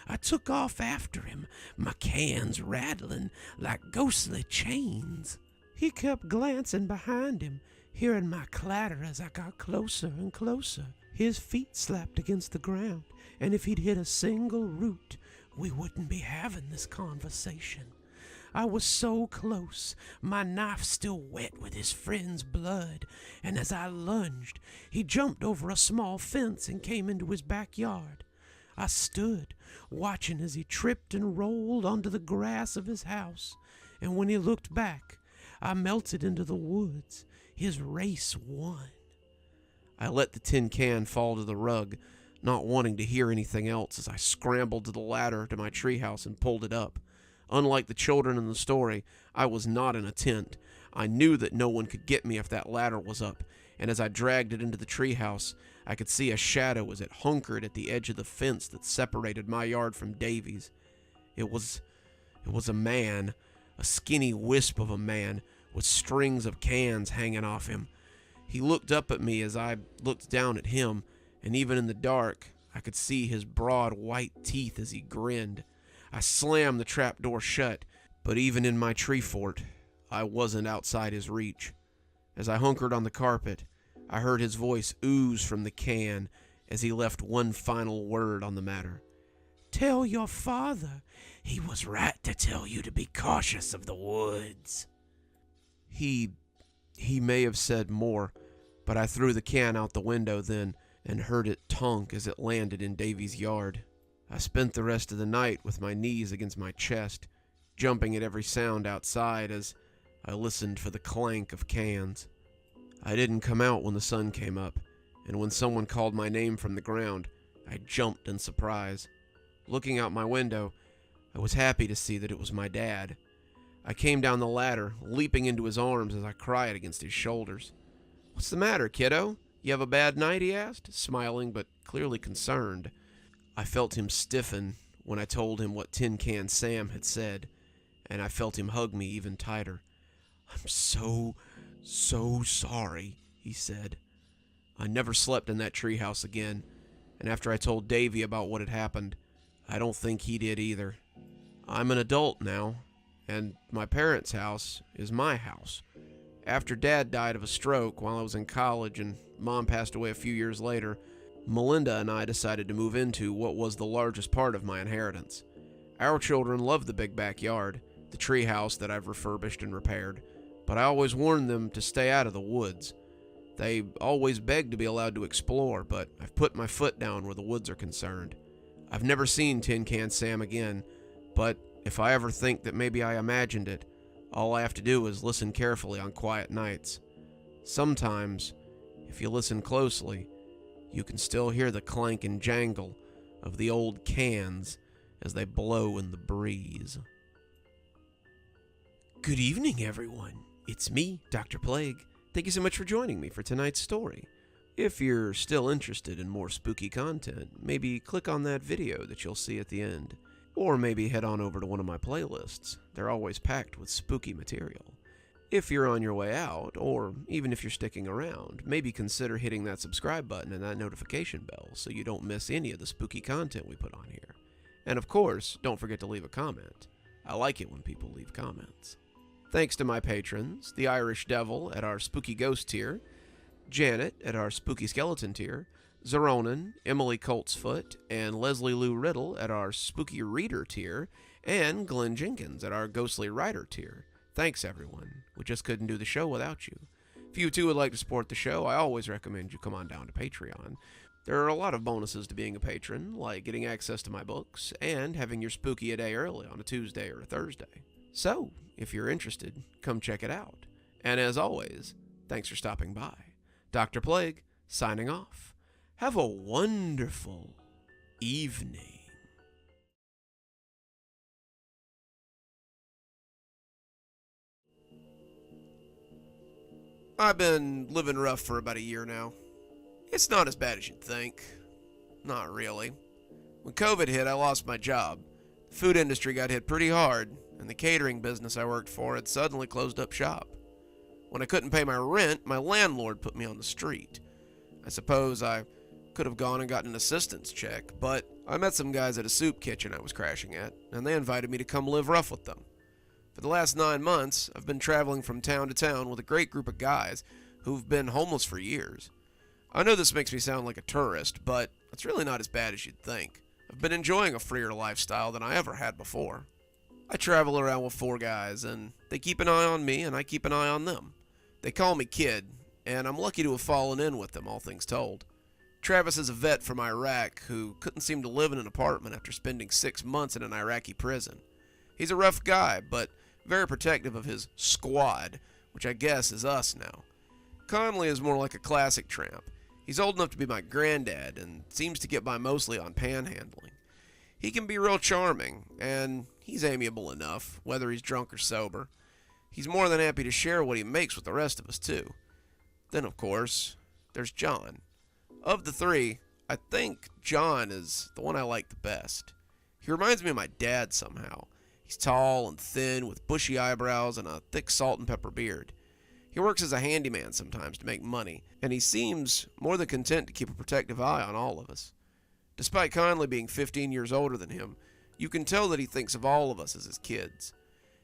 I took off after him, my cans rattling like ghostly chains. He kept glancing behind him, hearing my clatter as I got closer and closer. His feet slapped against the ground, and if he'd hit a single root, we wouldn't be having this conversation. I was so close, my knife still wet with his friend's blood, and as I lunged, he jumped over a small fence and came into his backyard. I stood, watching as he tripped and rolled onto the grass of his house, and when he looked back, I melted into the woods. His race won. I let the tin can fall to the rug, not wanting to hear anything else as I scrambled to the ladder to my treehouse and pulled it up. Unlike the children in the story, I was not in a tent. I knew that no one could get me if that ladder was up, and as I dragged it into the treehouse, I could see a shadow as it hunkered at the edge of the fence that separated my yard from Davy's. It was a man, a skinny wisp of a man, with strings of cans hanging off him. He looked up at me as I looked down at him, and even in the dark, I could see his broad white teeth as he grinned. I slammed the trapdoor shut, but even in my tree fort, I wasn't outside his reach. As I hunkered on the carpet, I heard his voice ooze from the can as he left one final word on the matter. Tell your father He was right to tell you to be cautious of the woods. He may have said more, but I threw the can out the window then and heard it tonk as it landed in Davy's yard. I spent the rest of the night with my knees against my chest, jumping at every sound outside as I listened for the clank of cans. I didn't come out when the sun came up, and when someone called my name from the ground, I jumped in surprise. Looking out my window, I was happy to see that it was my dad. I came down the ladder, leaping into his arms as I cried against his shoulders. "What's the matter, kiddo? You have a bad night?" he asked, smiling but clearly concerned. I felt him stiffen when I told him what Tin Can Sam had said, and I felt him hug me even tighter. "I'm so sorry," he said. I never slept in that treehouse again, and after I told Davy about what had happened, I don't think he did either. I'm an adult now, and my parents' house is my house. After Dad died of a stroke while I was in college and Mom passed away a few years later, Melinda and I decided to move into what was the largest part of my inheritance. Our children love the big backyard, the treehouse that I've refurbished and repaired, but I always warned them to stay out of the woods. They always beg to be allowed to explore, but I've put my foot down where the woods are concerned. I've never seen Tin Can Sam again, but if I ever think that maybe I imagined it, all I have to do is listen carefully on quiet nights. Sometimes, if you listen closely, you can still hear the clank and jangle of the old cans as they blow in the breeze. Good evening, everyone. It's me, Dr. Plague. Thank you so much for joining me for tonight's story. If you're still interested in more spooky content, maybe click on that video that you'll see at the end. Or maybe head on over to one of my playlists. They're always packed with spooky material. If you're on your way out, or even if you're sticking around, maybe consider hitting that subscribe button and that notification bell so you don't miss any of the spooky content we put on here. And of course, don't forget to leave a comment. I like it when people leave comments. Thanks to my patrons, the Irish Devil at our Spooky Ghost tier, Janet at our Spooky Skeleton tier, Xaronan, Emily Coltsfoot, and Leslie Lou Riddle at our Spooky Reader tier, and Glenn Jenkins at our Ghostly Writer tier. Thanks, everyone. We just couldn't do the show without you. If you too would like to support the show, I always recommend you come on down to Patreon. There are a lot of bonuses to being a patron, like getting access to my books, and having your spooky a day early on a Tuesday or a Thursday. So, if you're interested, come check it out. And as always, thanks for stopping by. Dr. Plague, signing off. Have a wonderful evening. I've been living rough for about a year now. It's not as bad as you'd think. Not really. When COVID hit, I lost my job. The food industry got hit pretty hard, and the catering business I worked for had suddenly closed up shop. When I couldn't pay my rent, my landlord put me on the street. I suppose I could have gone and gotten an assistance check, but I met some guys at a soup kitchen I was crashing at, and they invited me to come live rough with them. For the last 9 months, I've been traveling from town to town with a great group of guys who've been homeless for years. I know this makes me sound like a tourist, but it's really not as bad as you'd think. I've been enjoying a freer lifestyle than I ever had before. I travel around with 4 guys, and they keep an eye on me, and I keep an eye on them. They call me Kid, and I'm lucky to have fallen in with them, all things told. Travis is a vet from Iraq who couldn't seem to live in an apartment after spending 6 months in an Iraqi prison. He's a rough guy, but very protective of his squad, which I guess is us now. Conley is more like a classic tramp. He's old enough to be my granddad and seems to get by mostly on panhandling. He can be real charming, and he's amiable enough, whether he's drunk or sober. He's more than happy to share what he makes with the rest of us, too. Then, of course, there's John. Of the 3, I think John is the one I like the best. He reminds me of my dad somehow. He's tall and thin with bushy eyebrows and a thick salt and pepper beard. He works as a handyman sometimes to make money, and he seems more than content to keep a protective eye on all of us. Despite Conley being 15 years older than him, you can tell that he thinks of all of us as his kids.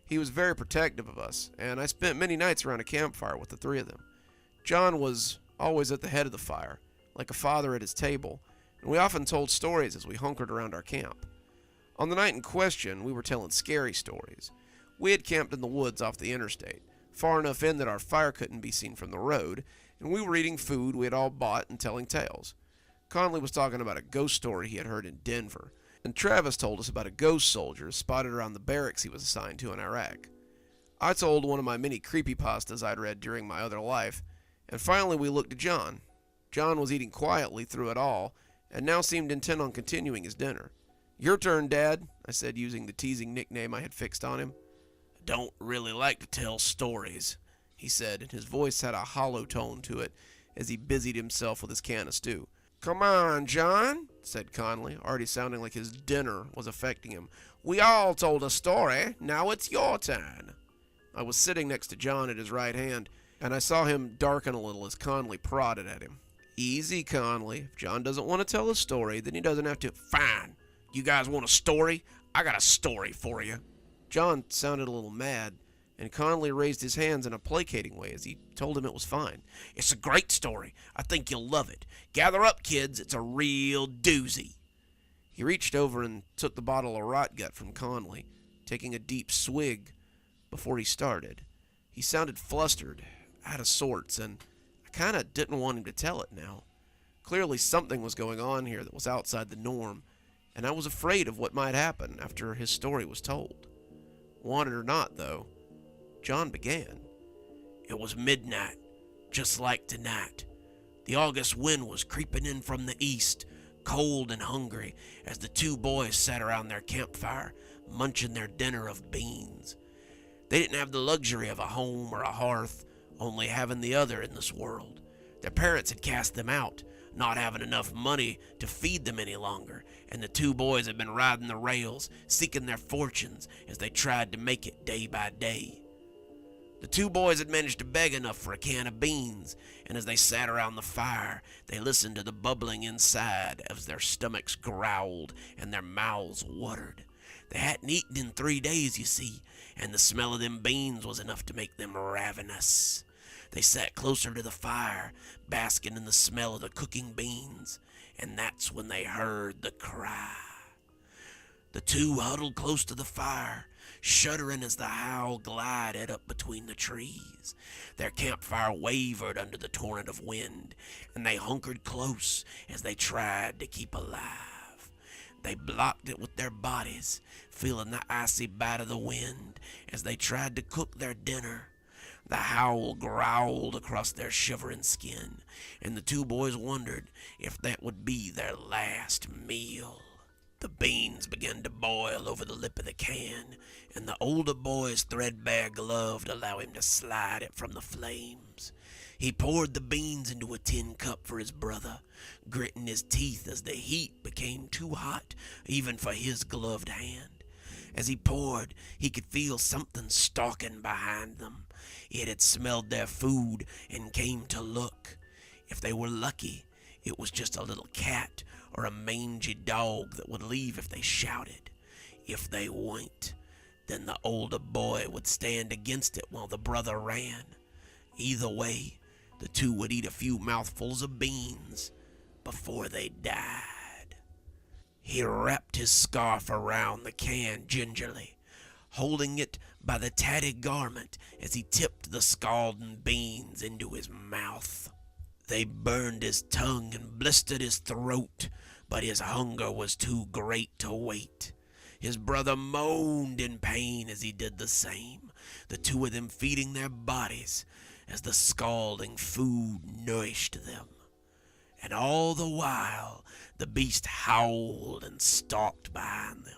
He was very protective of us, and I spent many nights around a campfire with the 3 of them. John was always at the head of the fire, like a father at his table, and we often told stories as we hunkered around our camp. On the night in question, we were telling scary stories. We had camped in the woods off the interstate, far enough in that our fire couldn't be seen from the road, and we were eating food we had all bought and telling tales. Conley was talking about a ghost story he had heard in Denver, and Travis told us about a ghost soldier spotted around the barracks he was assigned to in Iraq. I told one of my many creepypastas I'd read during my other life, and finally we looked at John. John was eating quietly through it all, and now seemed intent on continuing his dinner. "Your turn, Dad," I said, using the teasing nickname I had fixed on him. "I don't really like to tell stories," he said, and his voice had a hollow tone to it as he busied himself with his can of stew. "Come on, John," said Conley, already sounding like his dinner was affecting him. "We all told a story. Now it's your turn." I was sitting next to John at his right hand, and I saw him darken a little as Conley prodded at him. "Easy, Conley. If John doesn't want to tell a story, then he doesn't have to." "Fine. You guys want a story? I got a story for you." John sounded a little mad, and Conley raised his hands in a placating way as he told him it was fine. "It's a great story. I think you'll love it. Gather up, kids. It's a real doozy." He reached over and took the bottle of rot gut from Conley, taking a deep swig before he started. He sounded flustered, out of sorts, and I kind of didn't want him to tell it now. Clearly something was going on here that was outside the norm, and I was afraid of what might happen after his story was told. Want it or not, though, John began. "It was midnight, just like tonight. The August wind was creeping in from the east, cold and hungry, as the two boys sat around their campfire, munching their dinner of beans. They didn't have the luxury of a home or a hearth, only having the other in this world. Their parents had cast them out, not having enough money to feed them any longer, and the two boys had been riding the rails, seeking their fortunes as they tried to make it day by day. The two boys had managed to beg enough for a can of beans, and as they sat around the fire, they listened to the bubbling inside as their stomachs growled and their mouths watered. They hadn't eaten in 3 days, you see, and the smell of them beans was enough to make them ravenous. They sat closer to the fire, basking in the smell of the cooking beans, and that's when they heard the cry. The two huddled close to the fire, shuddering as the howl glided up between the trees. Their campfire wavered under the torrent of wind, and they hunkered close as they tried to keep alive. They blocked it with their bodies, feeling the icy bite of the wind as they tried to cook their dinner. The howl growled across their shivering skin, and the two boys wondered if that would be their last meal. The beans began to boil over the lip of the can, and the older boy's threadbare glove allowed him to slide it from the flames. He poured the beans into a tin cup for his brother, gritting his teeth as the heat became too hot even for his gloved hand. As he poured, he could feel something stalking behind them. It had smelled their food and came to look. If they were lucky, it was just a little cat or a mangy dog that would leave if they shouted. If they weren't, then the older boy would stand against it while the brother ran. Either way, the two would eat a few mouthfuls of beans before they died. He wrapped his scarf around the can gingerly, holding it by the tatty garment as he tipped the scalding beans into his mouth. They burned his tongue and blistered his throat, but his hunger was too great to wait. His brother moaned in pain as he did the same, the two of them feeding their bodies as the scalding food nourished them. And all the while, the beast howled and stalked behind them.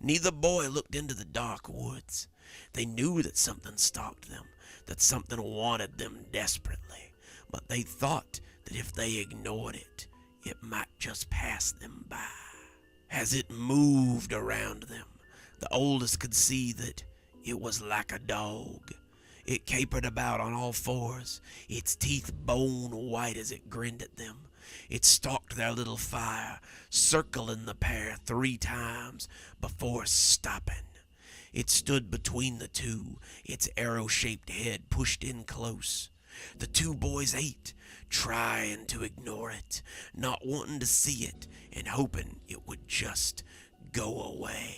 Neither boy looked into the dark woods. They knew that something stalked them, that something wanted them desperately, but they thought that if they ignored it, it might just pass them by. As it moved around them, the oldest could see that it was like a dog. It capered about on all fours, its teeth bone white as it grinned at them. It stalked their little fire, circling the pair 3 times before stopping. It stood between the two, its arrow-shaped head pushed in close. The two boys ate, trying to ignore it, not wanting to see it, and hoping it would just Go away.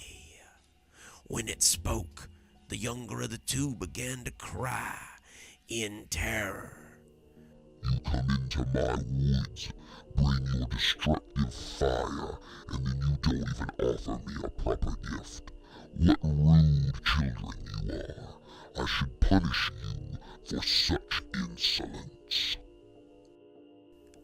When it spoke, the younger of the two began to cry in terror. You come into my woods, bring your destructive fire, and then you don't even offer me a proper gift. What rude children you are. I should punish you for such insolence.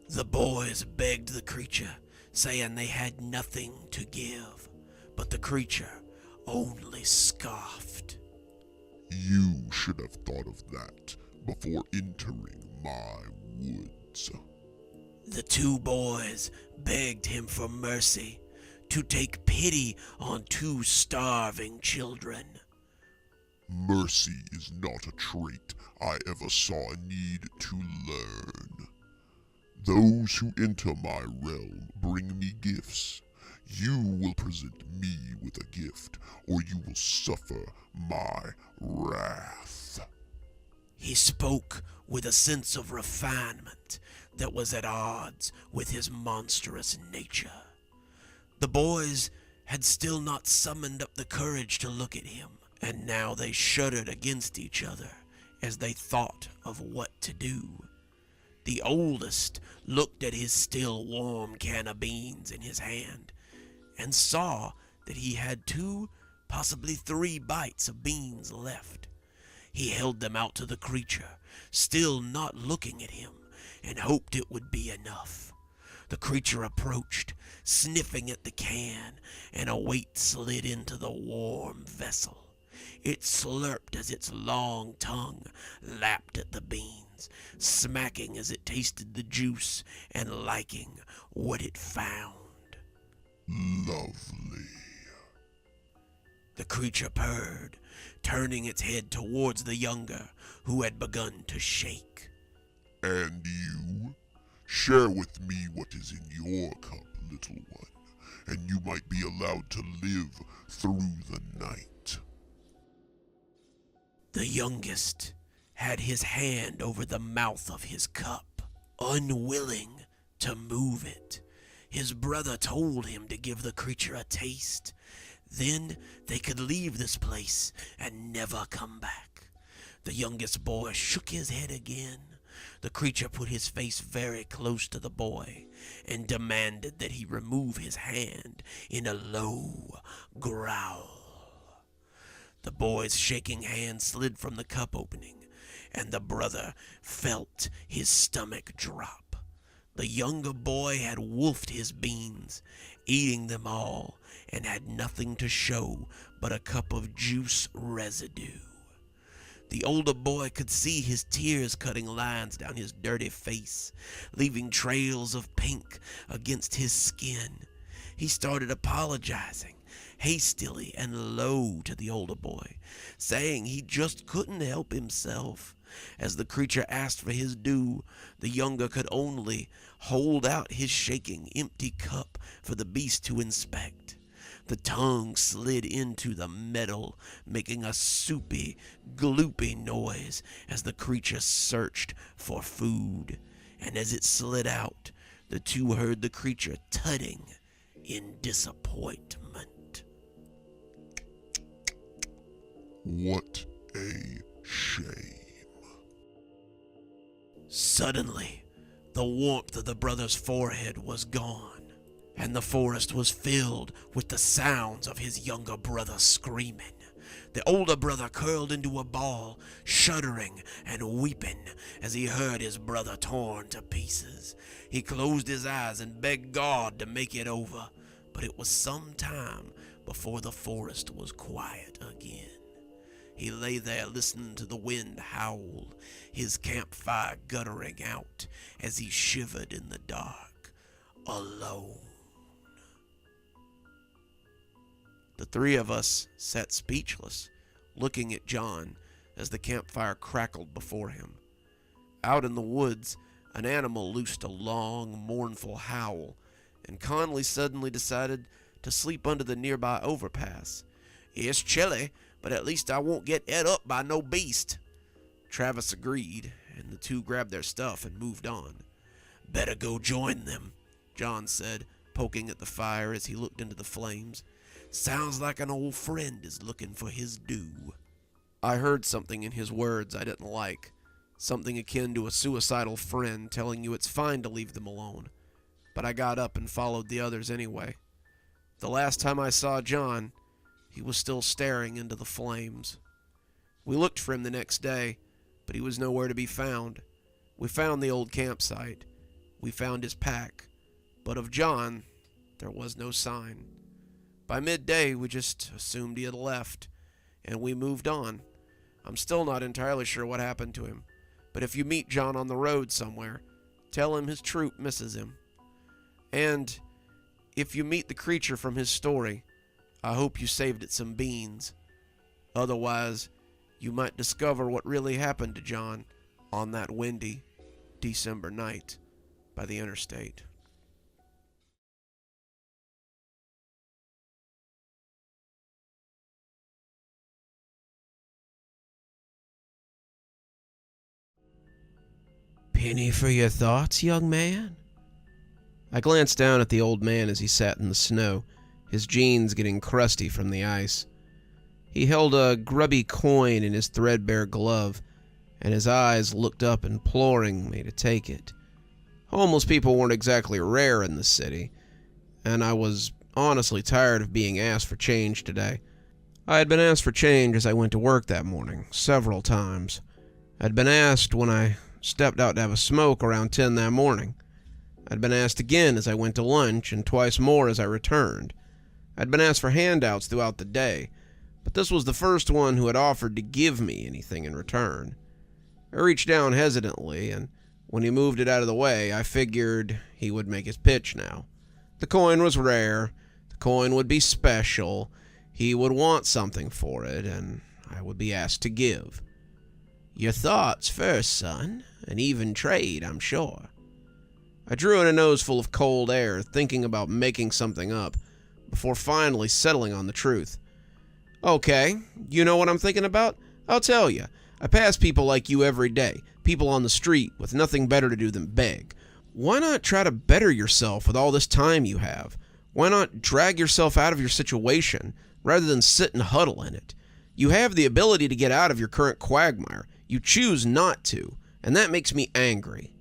The boys begged the creature, saying they had nothing to give, but the creature only scoffed. You should have thought of that before entering my woods. The two boys begged him for mercy, to take pity on two starving children. Mercy is not a trait I ever saw a need to learn. Those who enter my realm bring me gifts. You will present me with a gift, or you will suffer my wrath. He spoke with a sense of refinement that was at odds with his monstrous nature. The boys had still not summoned up the courage to look at him, and now they shuddered against each other as they thought of what to do. The oldest looked at his still warm can of beans in his hand and saw that he had 2, possibly 3 bites of beans left. He held them out to the creature, still not looking at him, and hoped it would be enough. The creature approached, sniffing at the can, and a weight slid into the warm vessel. It slurped as its long tongue lapped at the beans, smacking as it tasted the juice and liking what it found. Lovely. The creature purred, turning its head towards the younger, who had begun to shake. And you? Share with me what is in your cup, little one, and you might be allowed to live through the night. The youngest had his hand over the mouth of his cup, unwilling to move it. His brother told him to give the creature a taste. Then they could leave this place and never come back. The youngest boy shook his head again. The creature put his face very close to the boy and demanded that he remove his hand in a low growl. The boy's shaking hand slid from the cup opening, and the brother felt his stomach drop. The younger boy had wolfed his beans, eating them all, and had nothing to show but a cup of juice residue. The older boy could see his tears cutting lines down his dirty face, leaving trails of pink against his skin. He started apologizing, hastily and low, to the older boy, saying he just couldn't help himself. As the creature asked for his due, the younger could only hold out his shaking, empty cup for the beast to inspect. The tongue slid into the metal, making a soupy, gloopy noise as the creature searched for food. And as it slid out, the two heard the creature tutting in disappointment. What a shame. Suddenly, the warmth of the brother's forehead was gone, and the forest was filled with the sounds of his younger brother screaming. The older brother curled into a ball, shuddering and weeping as he heard his brother torn to pieces. He closed his eyes and begged God to make it over, but it was some time before the forest was quiet again. He lay there listening to the wind howl, his campfire guttering out as he shivered in the dark, alone. The 3 of us sat speechless, looking at John as the campfire crackled before him. Out in the woods, an animal loosed a long, mournful howl, and Conley suddenly decided to sleep under the nearby overpass. "It's chilly, but at least I won't get ate up by no beast." Travis agreed, and the 2 grabbed their stuff and moved on. "Better go join them," John said, poking at the fire as he looked into the flames. Sounds like an old friend is looking for his due. I heard something in his words I didn't like. Something akin to a suicidal friend telling you it's fine to leave them alone. But I got up and followed the others anyway. The last time I saw John, he was still staring into the flames. We looked for him the next day, but he was nowhere to be found. We found the old campsite. We found his pack. But of John, there was no sign. By midday, we just assumed he had left, and we moved on. I'm still not entirely sure what happened to him, but if you meet John on the road somewhere, tell him his troop misses him. And if you meet the creature from his story, I hope you saved it some beans. Otherwise, you might discover what really happened to John on that windy December night by the interstate. Penny for your thoughts, young man? I glanced down at the old man as he sat in the snow, his jeans getting crusty from the ice. He held a grubby coin in his threadbare glove, and his eyes looked up imploring me to take it. Homeless people weren't exactly rare in the city, and I was honestly tired of being asked for change today. I had been asked for change as I went to work that morning, several times. I'd been asked when I stepped out to have a smoke around 10 that morning. I'd been asked again as I went to lunch, and twice more as I returned. I'd been asked for handouts throughout the day, but this was the first one who had offered to give me anything in return. I reached down hesitantly, and when he moved it out of the way, I figured he would make his pitch now. The coin was rare, the coin would be special, he would want something for it, and I would be asked to give. Your thoughts first, son. An even trade, I'm sure. I drew in a noseful of cold air, thinking about making something up, before finally settling on the truth. Okay, you know what I'm thinking about? I'll tell you. I pass people like you every day, people on the street with nothing better to do than beg. Why not try to better yourself with all this time you have? Why not drag yourself out of your situation, rather than sit and huddle in it? You have the ability to get out of your current quagmire. You choose not to, and that makes me angry.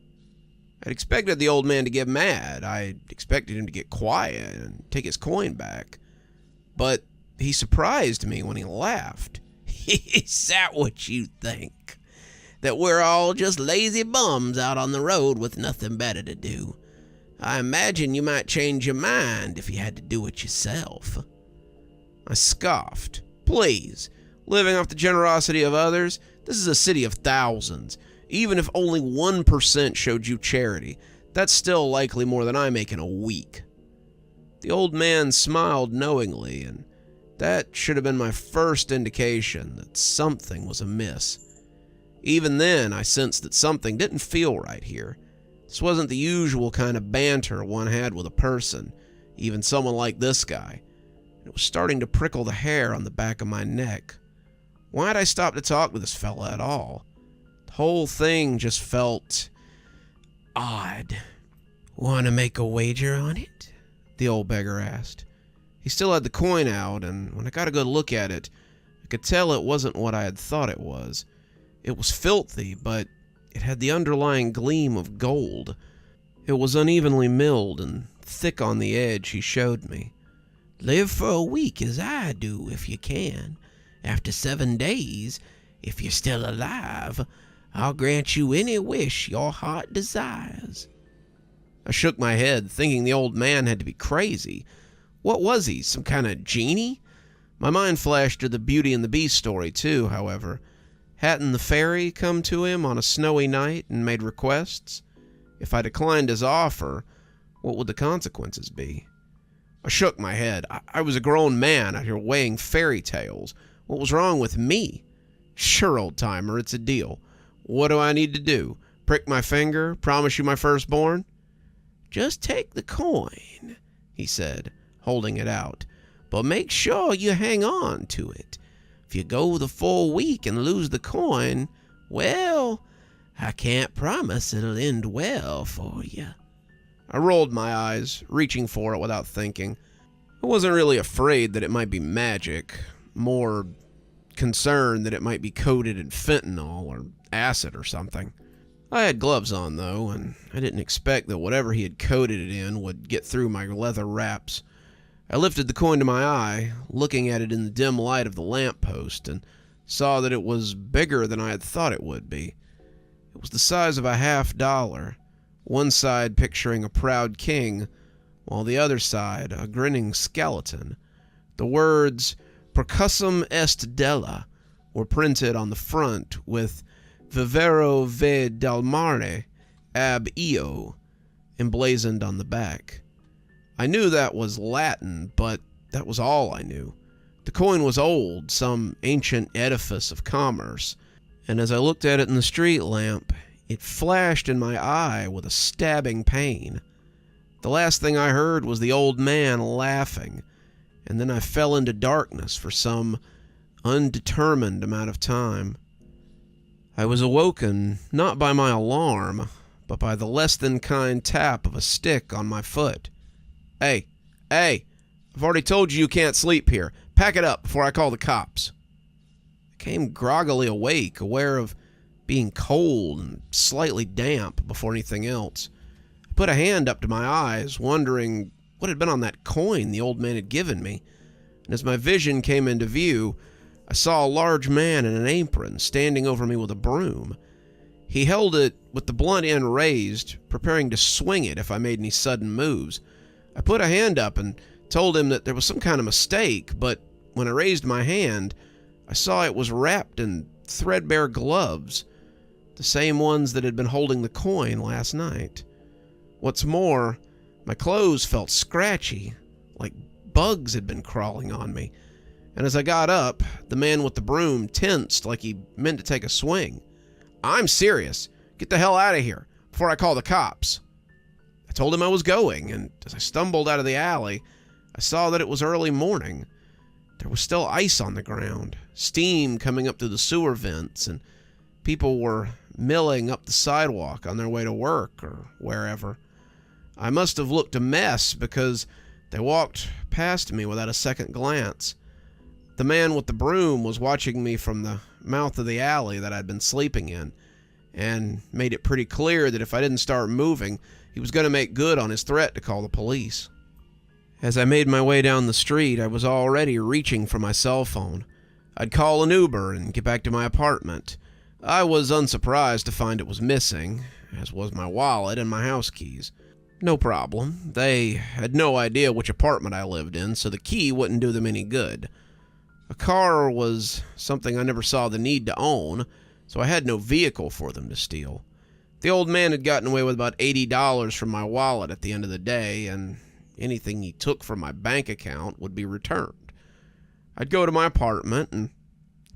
I'd expected the old man to get mad. I expected him to get quiet and take his coin back. But he surprised me when he laughed. Is that what you think? That we're all just lazy bums out on the road with nothing better to do? I imagine you might change your mind if you had to do it yourself. I scoffed. Please, living off the generosity of others? This is a city of thousands. Even if only 1% showed you charity, that's still likely more than I make in a week. The old man smiled knowingly, and that should have been my first indication that something was amiss. Even then, I sensed that something didn't feel right here. This wasn't the usual kind of banter one had with a person, even someone like this guy. It was starting to prickle the hair on the back of my neck. Why'd I stop to talk to this fella at all? The whole thing just felt odd. Want to make a wager on it? The old beggar asked. He still had the coin out, and when I got a good look at it, I could tell it wasn't what I had thought it was. It was filthy, but it had the underlying gleam of gold. It was unevenly milled and thick on the edge, he showed me. Live for a week as I do, if you can. After 7 days, if you're still alive, I'll grant you any wish your heart desires. I shook my head, thinking the old man had to be crazy. What was he, some kind of genie? My mind flashed to the Beauty and the Beast story, too, however. Hadn't the fairy come to him on a snowy night and made requests? If I declined his offer, what would the consequences be? I shook my head. I was a grown man out here weighing fairy tales. What was wrong with me? Sure, old-timer, it's a deal. What do I need to do? Prick my finger? Promise you my firstborn? Just take the coin, he said, holding it out. But make sure you hang on to it. If you go the full week and lose the coin, well, I can't promise it'll end well for you. I rolled my eyes, reaching for it without thinking. I wasn't really afraid that it might be magic, more concerned that it might be coated in fentanyl or acid or something. I had gloves on, though, and I didn't expect that whatever he had coated it in would get through my leather wraps. I lifted the coin to my eye, looking at it in the dim light of the lamppost, and saw that it was bigger than I had thought it would be. It was the size of a $50, one side picturing a proud king, while the other side a grinning skeleton. The words "Percussum est Della" were printed on the front with "Vivero ve dal mare ab io" emblazoned on the back. I knew that was Latin, but that was all I knew. The coin was old, some ancient edifice of commerce, and as I looked at it in the street lamp, it flashed in my eye with a stabbing pain. The last thing I heard was the old man laughing, and then I fell into darkness for some undetermined amount of time. I was awoken not by my alarm, but by the less than kind tap of a stick on my foot. Hey, I've already told you can't sleep here. Pack it up before I call the cops. I came groggily awake, aware of being cold and slightly damp before anything else. I put a hand up to my eyes, wondering what had been on that coin the old man had given me. And as my vision came into view, I saw a large man in an apron standing over me with a broom. He held it with the blunt end raised, preparing to swing it if I made any sudden moves. I put a hand up and told him that there was some kind of mistake, but when I raised my hand, I saw it was wrapped in threadbare gloves, the same ones that had been holding the coin last night. What's more, my clothes felt scratchy, like bugs had been crawling on me, and as I got up, the man with the broom tensed like he meant to take a swing. "I'm serious. Get the hell out of here before I call the cops." I told him I was going, and as I stumbled out of the alley, I saw that it was early morning. There was still ice on the ground, steam coming up through the sewer vents, and people were milling up the sidewalk on their way to work or wherever. I must have looked a mess because they walked past me without a second glance. The man with the broom was watching me from the mouth of the alley that I'd been sleeping in, and made it pretty clear that if I didn't start moving, he was going to make good on his threat to call the police. As I made my way down the street, I was already reaching for my cell phone. I'd call an Uber and get back to my apartment. I was unsurprised to find it was missing, as was my wallet and my house keys. No problem. They had no idea which apartment I lived in, so the key wouldn't do them any good. A car was something I never saw the need to own, so I had no vehicle for them to steal. The old man had gotten away with about $80 from my wallet at the end of the day, and anything he took from my bank account would be returned. I'd go to my apartment and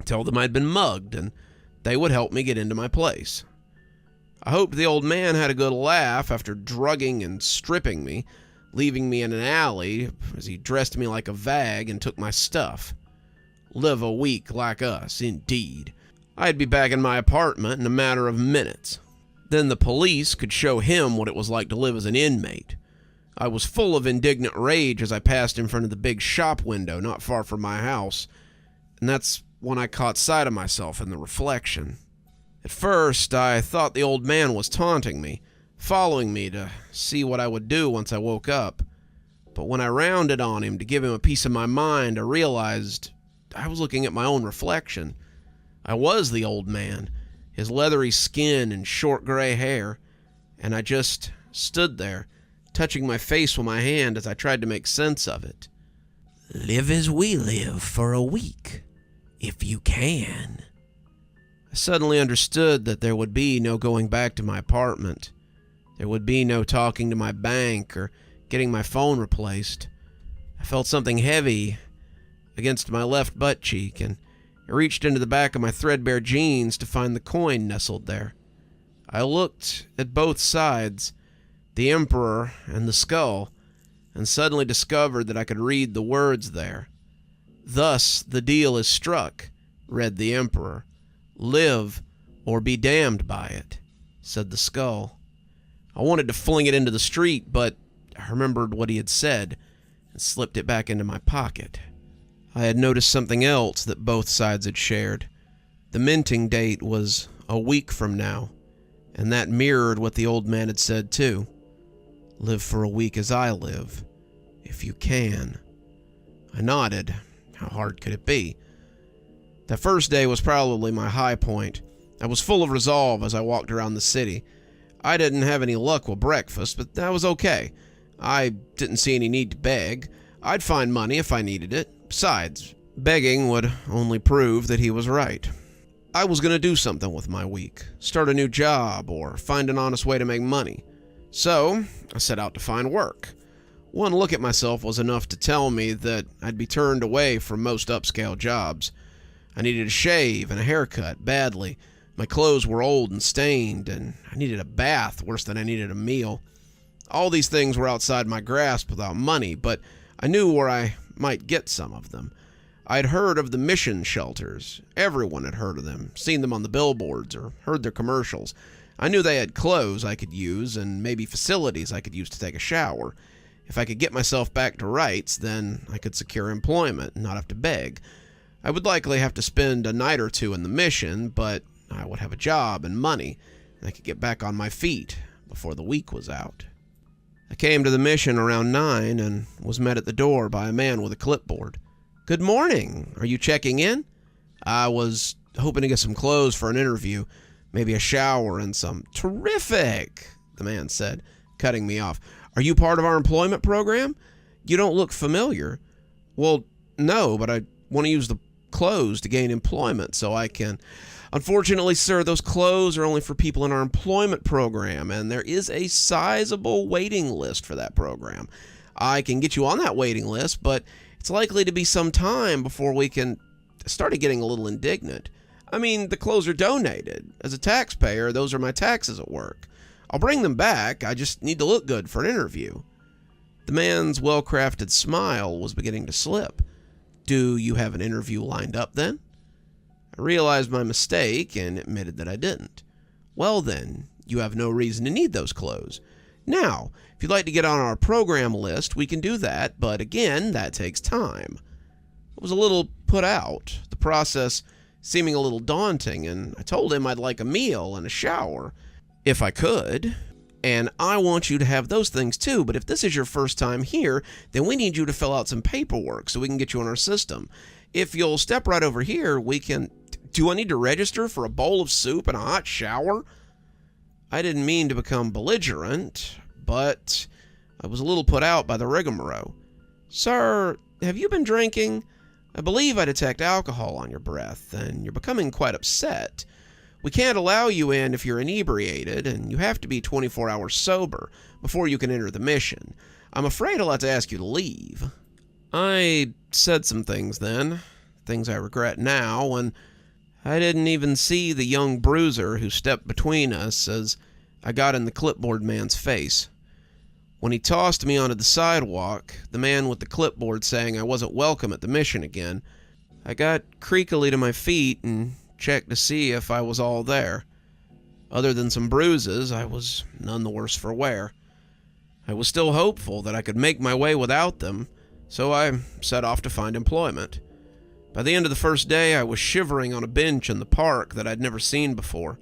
tell them I'd been mugged, and they would help me get into my place. I hoped the old man had a good laugh after drugging and stripping me, leaving me in an alley as he dressed me like a vag and took my stuff. Live a week like us, indeed. I'd be back in my apartment in a matter of minutes. Then the police could show him what it was like to live as an inmate. I was full of indignant rage as I passed in front of the big shop window not far from my house, and that's when I caught sight of myself in the reflection. At first, I thought the old man was taunting me, following me to see what I would do once I woke up. But when I rounded on him to give him a piece of my mind, I realized I was looking at my own reflection. I was the old man, his leathery skin and short gray hair, and I just stood there, touching my face with my hand as I tried to make sense of it. Live as we live for a week, if you can. I suddenly understood that there would be no going back to my apartment. There would be no talking to my bank or getting my phone replaced. I felt something heavy against my left butt cheek, and I reached into the back of my threadbare jeans to find the coin nestled there. I looked at both sides, the Emperor and the skull, and suddenly discovered that I could read the words there. "Thus the deal is struck," read the Emperor. "Live or be damned by it," said the skull. I wanted to fling it into the street, but I remembered what he had said, and slipped it back into my pocket. I had noticed something else that both sides had shared. The minting date was a week from now, and that mirrored what the old man had said too. Live for a week as I live, if you can. I nodded. How hard could it be? That first day was probably my high point. I was full of resolve as I walked around the city. I didn't have any luck with breakfast, but that was okay. I didn't see any need to beg. I'd find money if I needed it. Besides, begging would only prove that he was right. I was going to do something with my week, start a new job, or find an honest way to make money. So, I set out to find work. One look at myself was enough to tell me that I'd be turned away from most upscale jobs. I needed a shave and a haircut badly. My clothes were old and stained, and I needed a bath worse than I needed a meal. All these things were outside my grasp without money, but I knew where I might get some of them. I'd heard of the mission shelters. Everyone had heard of them, seen them on the billboards, or heard their commercials. I knew they had clothes I could use, and maybe facilities I could use to take a shower. If I could get myself back to rights, then I could secure employment and not have to beg. I would likely have to spend a night or two in the mission, but I would have a job and money, and I could get back on my feet before the week was out. I came to the mission around 9 and was met at the door by a man with a clipboard. "Good morning. Are you checking in?" "I was hoping to get some clothes for an interview, maybe a shower and some..." "Terrific," the man said, cutting me off. "Are you part of our employment program? You don't look familiar." "Well, no, but I want to use the clothes to gain employment so I can..." "Unfortunately, sir, those clothes are only for people in our employment program, and there is a sizable waiting list for that program. I can get you on that waiting list, but it's likely to be some time before we can..." Started getting a little indignant. "I mean, the clothes are donated. As a taxpayer, those are my taxes at work. I'll bring them back. I just need to look good for an interview." The man's well-crafted smile was beginning to slip. "Do you have an interview lined up then?" I realized my mistake and admitted that I didn't. "Well then, you have no reason to need those clothes. Now, if you'd like to get on our program list, we can do that, but again, that takes time." I was a little put out, the process seeming a little daunting, and I told him I'd like a meal and a shower, if I could. "And I want you to have those things too, but if this is your first time here, then we need you to fill out some paperwork so we can get you on our system. If you'll step right over here, we can..." "Do I need to register for a bowl of soup and a hot shower?" I didn't mean to become belligerent, but I was a little put out by the rigmarole. "Sir, have you been drinking? I believe I detect alcohol on your breath, and you're becoming quite upset. We can't allow you in if you're inebriated, and you have to be 24 hours sober before you can enter the mission. I'm afraid I'll have to ask you to leave." I said some things then, things I regret now, and I didn't even see the young bruiser who stepped between us as I got in the clipboard man's face. When he tossed me onto the sidewalk, the man with the clipboard saying I wasn't welcome at the mission again, I got creakily to my feet and checked to see if I was all there. Other than some bruises, I was none the worse for wear. I was still hopeful that I could make my way without them, so I set off to find employment. By the end of the first day, I was shivering on a bench in the park that I'd never seen before.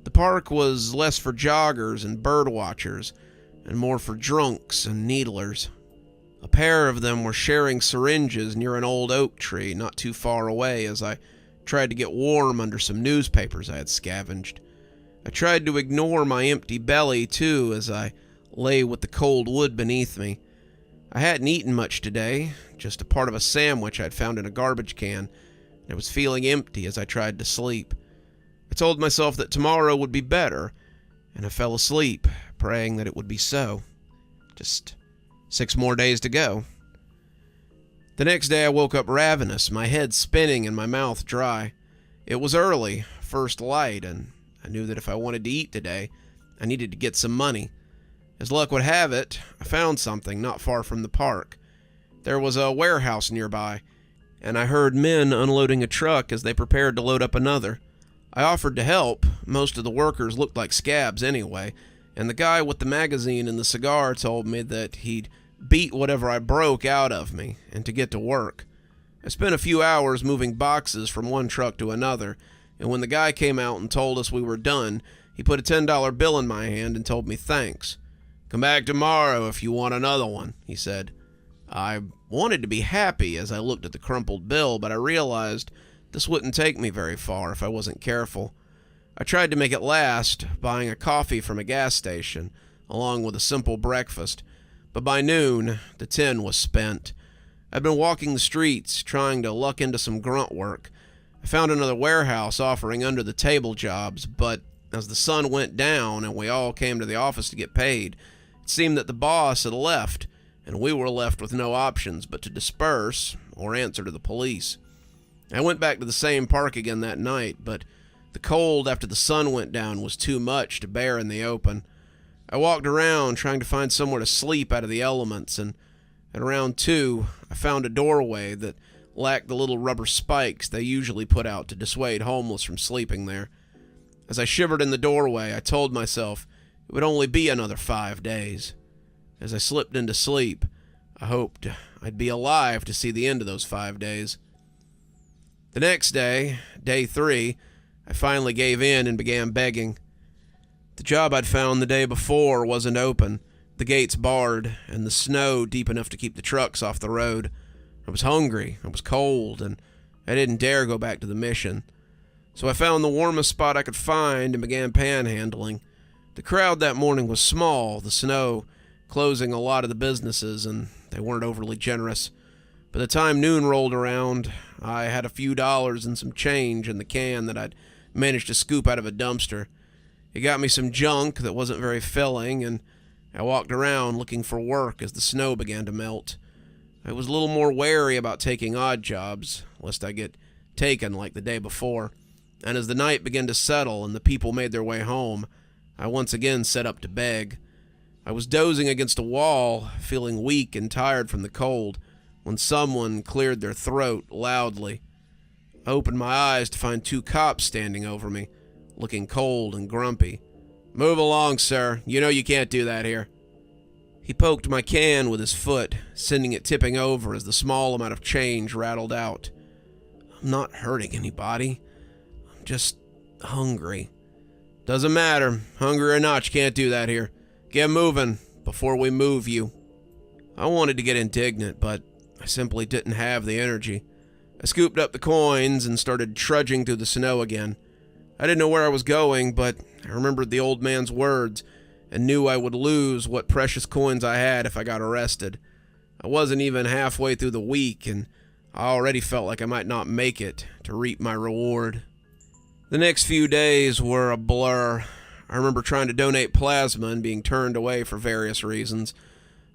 The park was less for joggers and bird watchers, and more for drunks and needlers. A pair of them were sharing syringes near an old oak tree not too far away as I tried to get warm under some newspapers I had scavenged. I tried to ignore my empty belly, too, as I lay with the cold wood beneath me. I hadn't eaten much today, just a part of a sandwich I'd found in a garbage can, and I was feeling empty as I tried to sleep. I told myself that tomorrow would be better, and I fell asleep, praying that it would be so. Just 6 more days to go. The next day I woke up ravenous, my head spinning and my mouth dry. It was early, first light, and I knew that if I wanted to eat today, I needed to get some money. As luck would have it, I found something not far from the park. There was a warehouse nearby, and I heard men unloading a truck as they prepared to load up another. I offered to help. Most of the workers looked like scabs anyway, and the guy with the magazine and the cigar told me that he'd beat whatever I broke out of me, and to get to work. I spent a few hours moving boxes from one truck to another, and when the guy came out and told us we were done, he put a $10 bill in my hand and told me thanks. "Come back tomorrow if you want another one," he said. I wanted to be happy as I looked at the crumpled bill, but I realized this wouldn't take me very far if I wasn't careful. I tried to make it last, buying a coffee from a gas station, along with a simple breakfast, but by noon, the 10 was spent. I'd been walking the streets, trying to luck into some grunt work. I found another warehouse offering under-the-table jobs, but as the sun went down and we all came to the office to get paid, it seemed that the boss had left, and we were left with no options but to disperse or answer to the police. I went back to the same park again that night, but the cold after the sun went down was too much to bear in the open. I walked around trying to find somewhere to sleep out of the elements, and at around 2, I found a doorway that lacked the little rubber spikes they usually put out to dissuade homeless from sleeping there. As I shivered in the doorway, I told myself it would only be another 5 days. As I slipped into sleep, I hoped I'd be alive to see the end of those 5 days. The next day, day 3, I finally gave in and began begging. The job I'd found the day before wasn't open, the gates barred, and the snow deep enough to keep the trucks off the road. I was hungry, I was cold, and I didn't dare go back to the mission. So I found the warmest spot I could find and began panhandling. The crowd that morning was small, the snow closing a lot of the businesses, and they weren't overly generous. By the time noon rolled around, I had a few dollars and some change in the can that I'd managed to scoop out of a dumpster. It got me some junk that wasn't very filling, and I walked around looking for work as the snow began to melt. I was a little more wary about taking odd jobs, lest I get taken like the day before. And as the night began to settle and the people made their way home, I once again set up to beg. I was dozing against a wall, feeling weak and tired from the cold, when someone cleared their throat loudly. I opened my eyes to find 2 cops standing over me, looking cold and grumpy. "Move along, sir. You know you can't do that here." He poked my can with his foot, sending it tipping over as the small amount of change rattled out. "I'm not hurting anybody. I'm just hungry." "Doesn't matter. Hungry or not, you can't do that here. Get moving before we move you." I wanted to get indignant, but I simply didn't have the energy. I scooped up the coins and started trudging through the snow again. I didn't know where I was going, but I remembered the old man's words and knew I would lose what precious coins I had if I got arrested. I wasn't even halfway through the week, and I already felt like I might not make it to reap my reward. The next few days were a blur. I remember trying to donate plasma and being turned away for various reasons.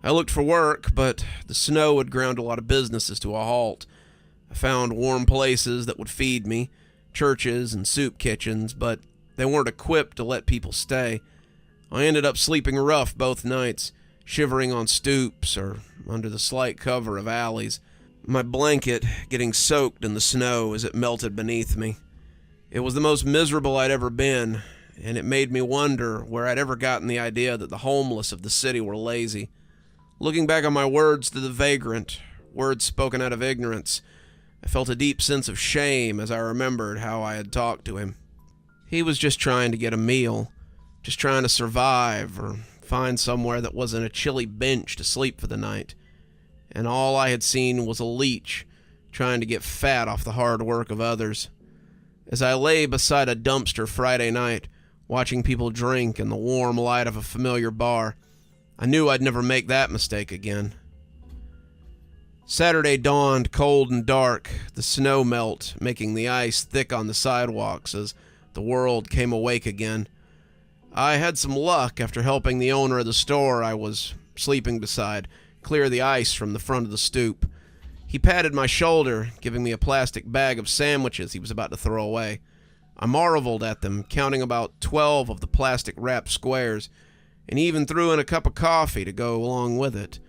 I looked for work, but the snow had ground a lot of businesses to a halt. I found warm places that would feed me, churches and soup kitchens, but they weren't equipped to let people stay. I ended up sleeping rough both nights, shivering on stoops or under the slight cover of alleys, my blanket getting soaked in the snow as it melted beneath me. It was the most miserable I'd ever been, and it made me wonder where I'd ever gotten the idea that the homeless of the city were lazy. Looking back on my words to the vagrant, words spoken out of ignorance, I felt a deep sense of shame as I remembered how I had talked to him. He was just trying to get a meal, just trying to survive or find somewhere that wasn't a chilly bench to sleep for the night. And all I had seen was a leech trying to get fat off the hard work of others. As I lay beside a dumpster Friday night, watching people drink in the warm light of a familiar bar, I knew I'd never make that mistake again. Saturday dawned cold and dark, the snow melt making the ice thick on the sidewalks as the world came awake again. I had some luck after helping the owner of the store I was sleeping beside clear the ice from the front of the stoop. He patted my shoulder, giving me a plastic bag of sandwiches he was about to throw away. I marveled at them, counting about 12 of the plastic-wrapped squares, and he even threw in a cup of coffee to go along with it.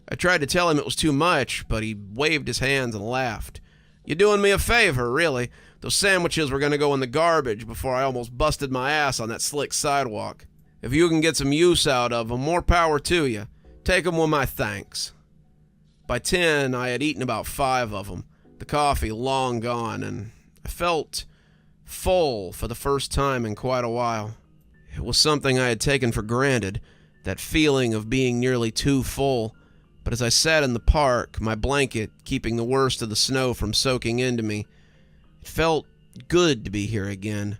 I tried to tell him it was too much, but he waved his hands and laughed. "You're doing me a favor, really. Those sandwiches were going to go in the garbage before I almost busted my ass on that slick sidewalk. If you can get some use out of them, more power to you. Take 'em with my thanks." By 10, I had eaten about 5 of them, the coffee long gone, and I felt full for the first time in quite a while. It was something I had taken for granted, that feeling of being nearly too full, but as I sat in the park, my blanket keeping the worst of the snow from soaking into me, it felt good to be here again.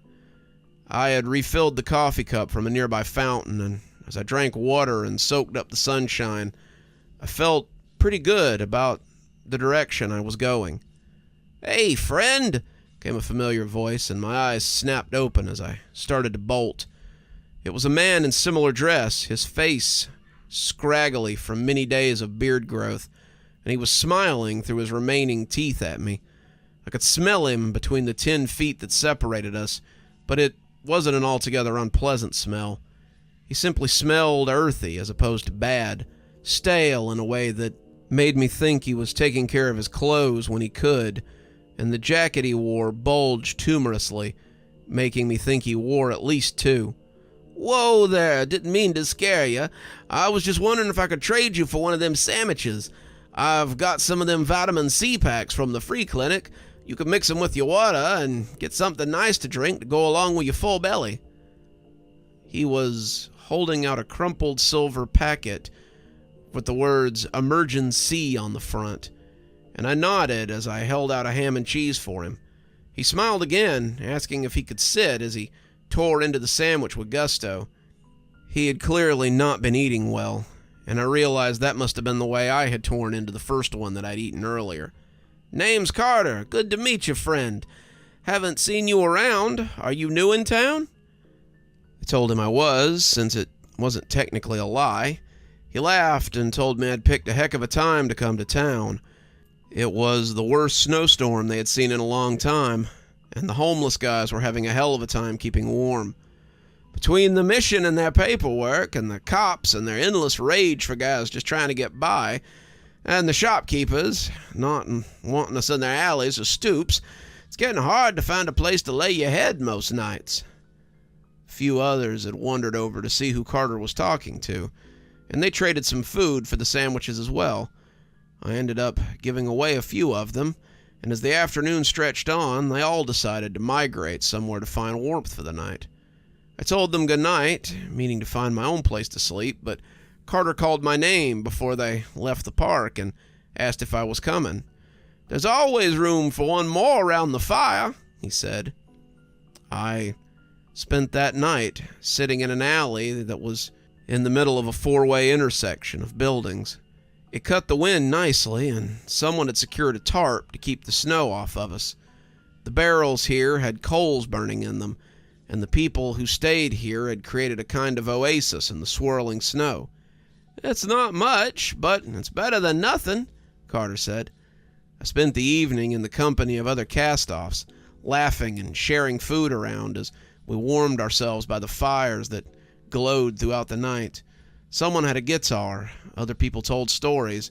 I had refilled the coffee cup from a nearby fountain, and as I drank water and soaked up the sunshine, I felt pretty good about the direction I was going. "Hey, friend," came a familiar voice, and my eyes snapped open as I started to bolt. It was a man in similar dress, his face scraggly from many days of beard growth, and he was smiling through his remaining teeth at me. I could smell him between the 10 feet that separated us, but it wasn't an altogether unpleasant smell. He simply smelled earthy as opposed to bad, stale in a way that made me think he was taking care of his clothes when he could, and the jacket he wore bulged humorously, making me think he wore at least 2. "Whoa there, didn't mean to scare you. I was just wondering if I could trade you for one of them sandwiches. I've got some of them vitamin C packs from the free clinic. You can mix them with your water and get something nice to drink to go along with your full belly." He was holding out a crumpled silver packet with the words "Emergency" on the front, and I nodded as I held out a ham and cheese for him. He smiled again, asking if he could sit as he tore into the sandwich with gusto. He had clearly not been eating well, and I realized that must have been the way I had torn into the first one that I'd eaten earlier. "Name's Carter. Good to meet you, friend. Haven't seen you around. Are you new in town?" I told him I was, since it wasn't technically a lie. He laughed and told me I'd picked a heck of a time to come to town. It was the worst snowstorm they had seen in a long time, and the homeless guys were having a hell of a time keeping warm. Between the mission and their paperwork, and the cops and their endless rage for guys just trying to get by, and the shopkeepers not wanting us in their alleys or stoops, it's getting hard to find a place to lay your head most nights. A few others had wandered over to see who Carter was talking to, and they traded some food for the sandwiches as well. I ended up giving away a few of them, and as the afternoon stretched on, they all decided to migrate somewhere to find warmth for the night. I told them good night, meaning to find my own place to sleep, but Carter called my name before they left the park and asked if I was coming. "There's always room for one more around the fire," he said. I spent that night sitting in an alley that was in the middle of a 4-way intersection of buildings. It cut the wind nicely, and someone had secured a tarp to keep the snow off of us. The barrels here had coals burning in them, and the people who stayed here had created a kind of oasis in the swirling snow. "It's not much, but it's better than nothing," Carter said. I spent the evening in the company of other cast-offs, laughing and sharing food around as we warmed ourselves by the fires that glowed throughout the night. Someone had a guitar, other people told stories.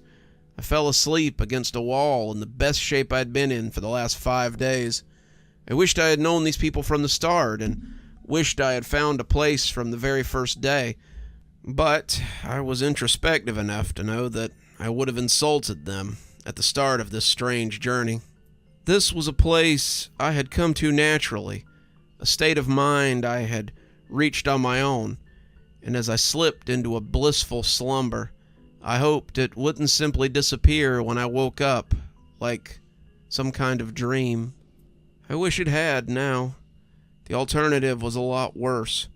I fell asleep against a wall in the best shape I'd been in for the last 5 days. I wished I had known these people from the start, and wished I had found a place from the very first day. But I was introspective enough to know that I would have insulted them at the start of this strange journey. This was a place I had come to naturally, a state of mind I had reached on my own, and as I slipped into a blissful slumber, I hoped it wouldn't simply disappear when I woke up, like some kind of dream. I wish it had now. The alternative was a lot worse.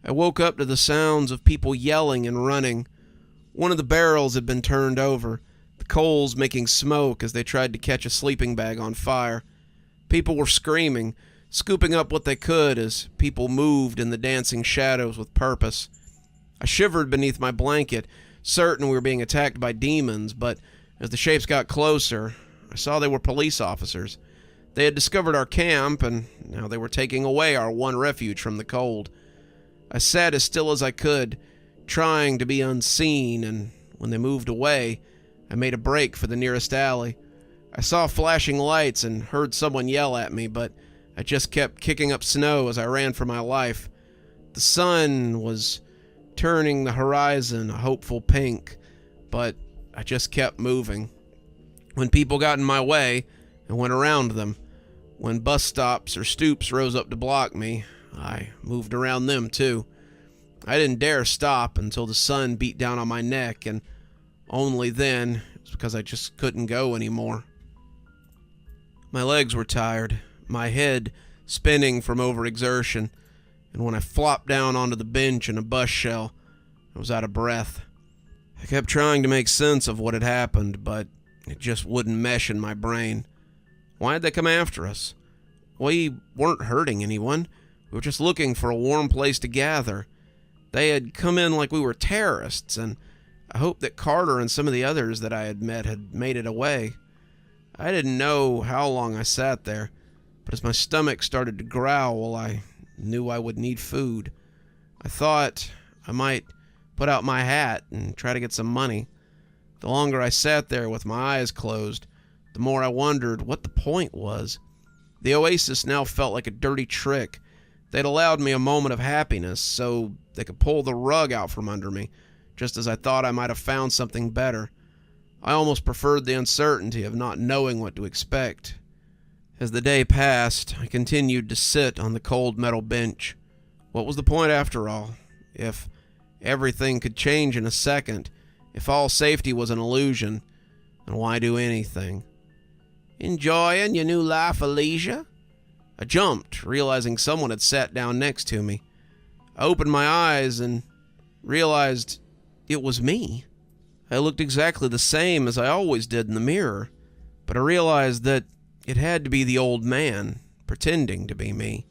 I woke up to the sounds of people yelling and running. One of the barrels had been turned over, the coals making smoke as they tried to catch a sleeping bag on fire. People were screaming, scooping up what they could as people moved in the dancing shadows with purpose. I shivered beneath my blanket, certain we were being attacked by demons, but as the shapes got closer, I saw they were police officers. They had discovered our camp, and now they were taking away our one refuge from the cold. I sat as still as I could, trying to be unseen, and when they moved away, I made a break for the nearest alley. I saw flashing lights and heard someone yell at me, but I just kept kicking up snow as I ran for my life. The sun was turning the horizon a hopeful pink, but I just kept moving. When people got in my way, I went around them. When bus stops or stoops rose up to block me, I moved around them too. I didn't dare stop until the sun beat down on my neck, and only then it was because I just couldn't go anymore. My legs were tired, my head spinning from overexertion, and when I flopped down onto the bench in a bus shell, I was out of breath. I kept trying to make sense of what had happened, but it just wouldn't mesh in my brain. Why'd they come after us? We weren't hurting anyone. We were just looking for a warm place to gather. They had come in like we were terrorists, and I hoped that Carter and some of the others that I had met had made it away. I didn't know how long I sat there, but as my stomach started to growl, I knew I would need food. I thought I might put out my hat and try to get some money. The longer I sat there with my eyes closed, the more I wondered what the point was. The oasis now felt like a dirty trick. They'd allowed me a moment of happiness so they could pull the rug out from under me, just as I thought I might have found something better. I almost preferred the uncertainty of not knowing what to expect. As the day passed, I continued to sit on the cold metal bench. What was the point after all? If everything could change in a second, if all safety was an illusion, then why do anything? Enjoying your new life of leisure? I jumped, realizing someone had sat down next to me. I opened my eyes and realized it was me. I looked exactly the same as I always did in the mirror, but I realized that it had to be the old man, pretending to be me.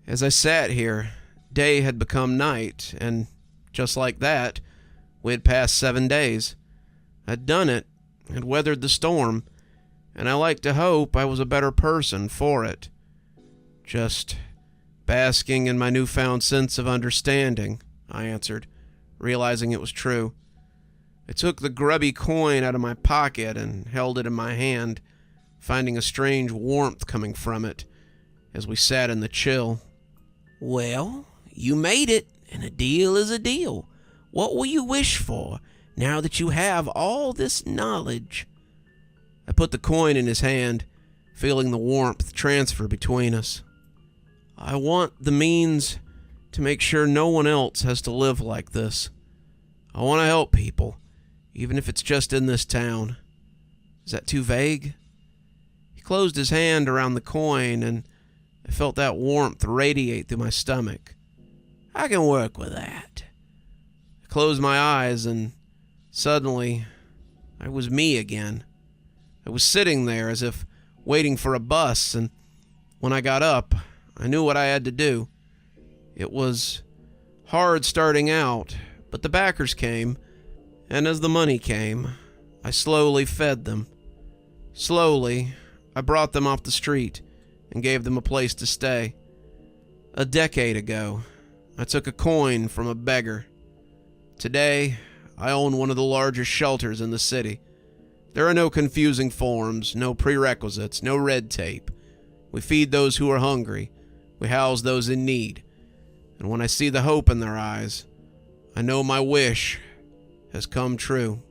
As I sat here, day had become night, and just like that, we had passed 7 days. I'd done it, had weathered the storm, and I like to hope I was a better person for it. Just basking in my newfound sense of understanding, I answered, realizing it was true. I took the grubby coin out of my pocket and held it in my hand, finding a strange warmth coming from it as we sat in the chill. Well, you made it, and a deal is a deal. What will you wish for now that you have all this knowledge? I put the coin in his hand, feeling the warmth transfer between us. I want the means to make sure no one else has to live like this. I want to help people, even if it's just in this town. Is that too vague? He closed his hand around the coin, and I felt that warmth radiate through my stomach. I can work with that. I closed my eyes, and suddenly, I was me again. I was sitting there as if waiting for a bus, and when I got up, I knew what I had to do. It was hard starting out, but the backers came, and as the money came, I slowly fed them. Slowly, I brought them off the street and gave them a place to stay. A decade ago, I took a coin from a beggar. Today, I own one of the largest shelters in the city. There are no confusing forms, no prerequisites, no red tape. We feed those who are hungry. We house those in need. And when I see the hope in their eyes, I know my wish has come true.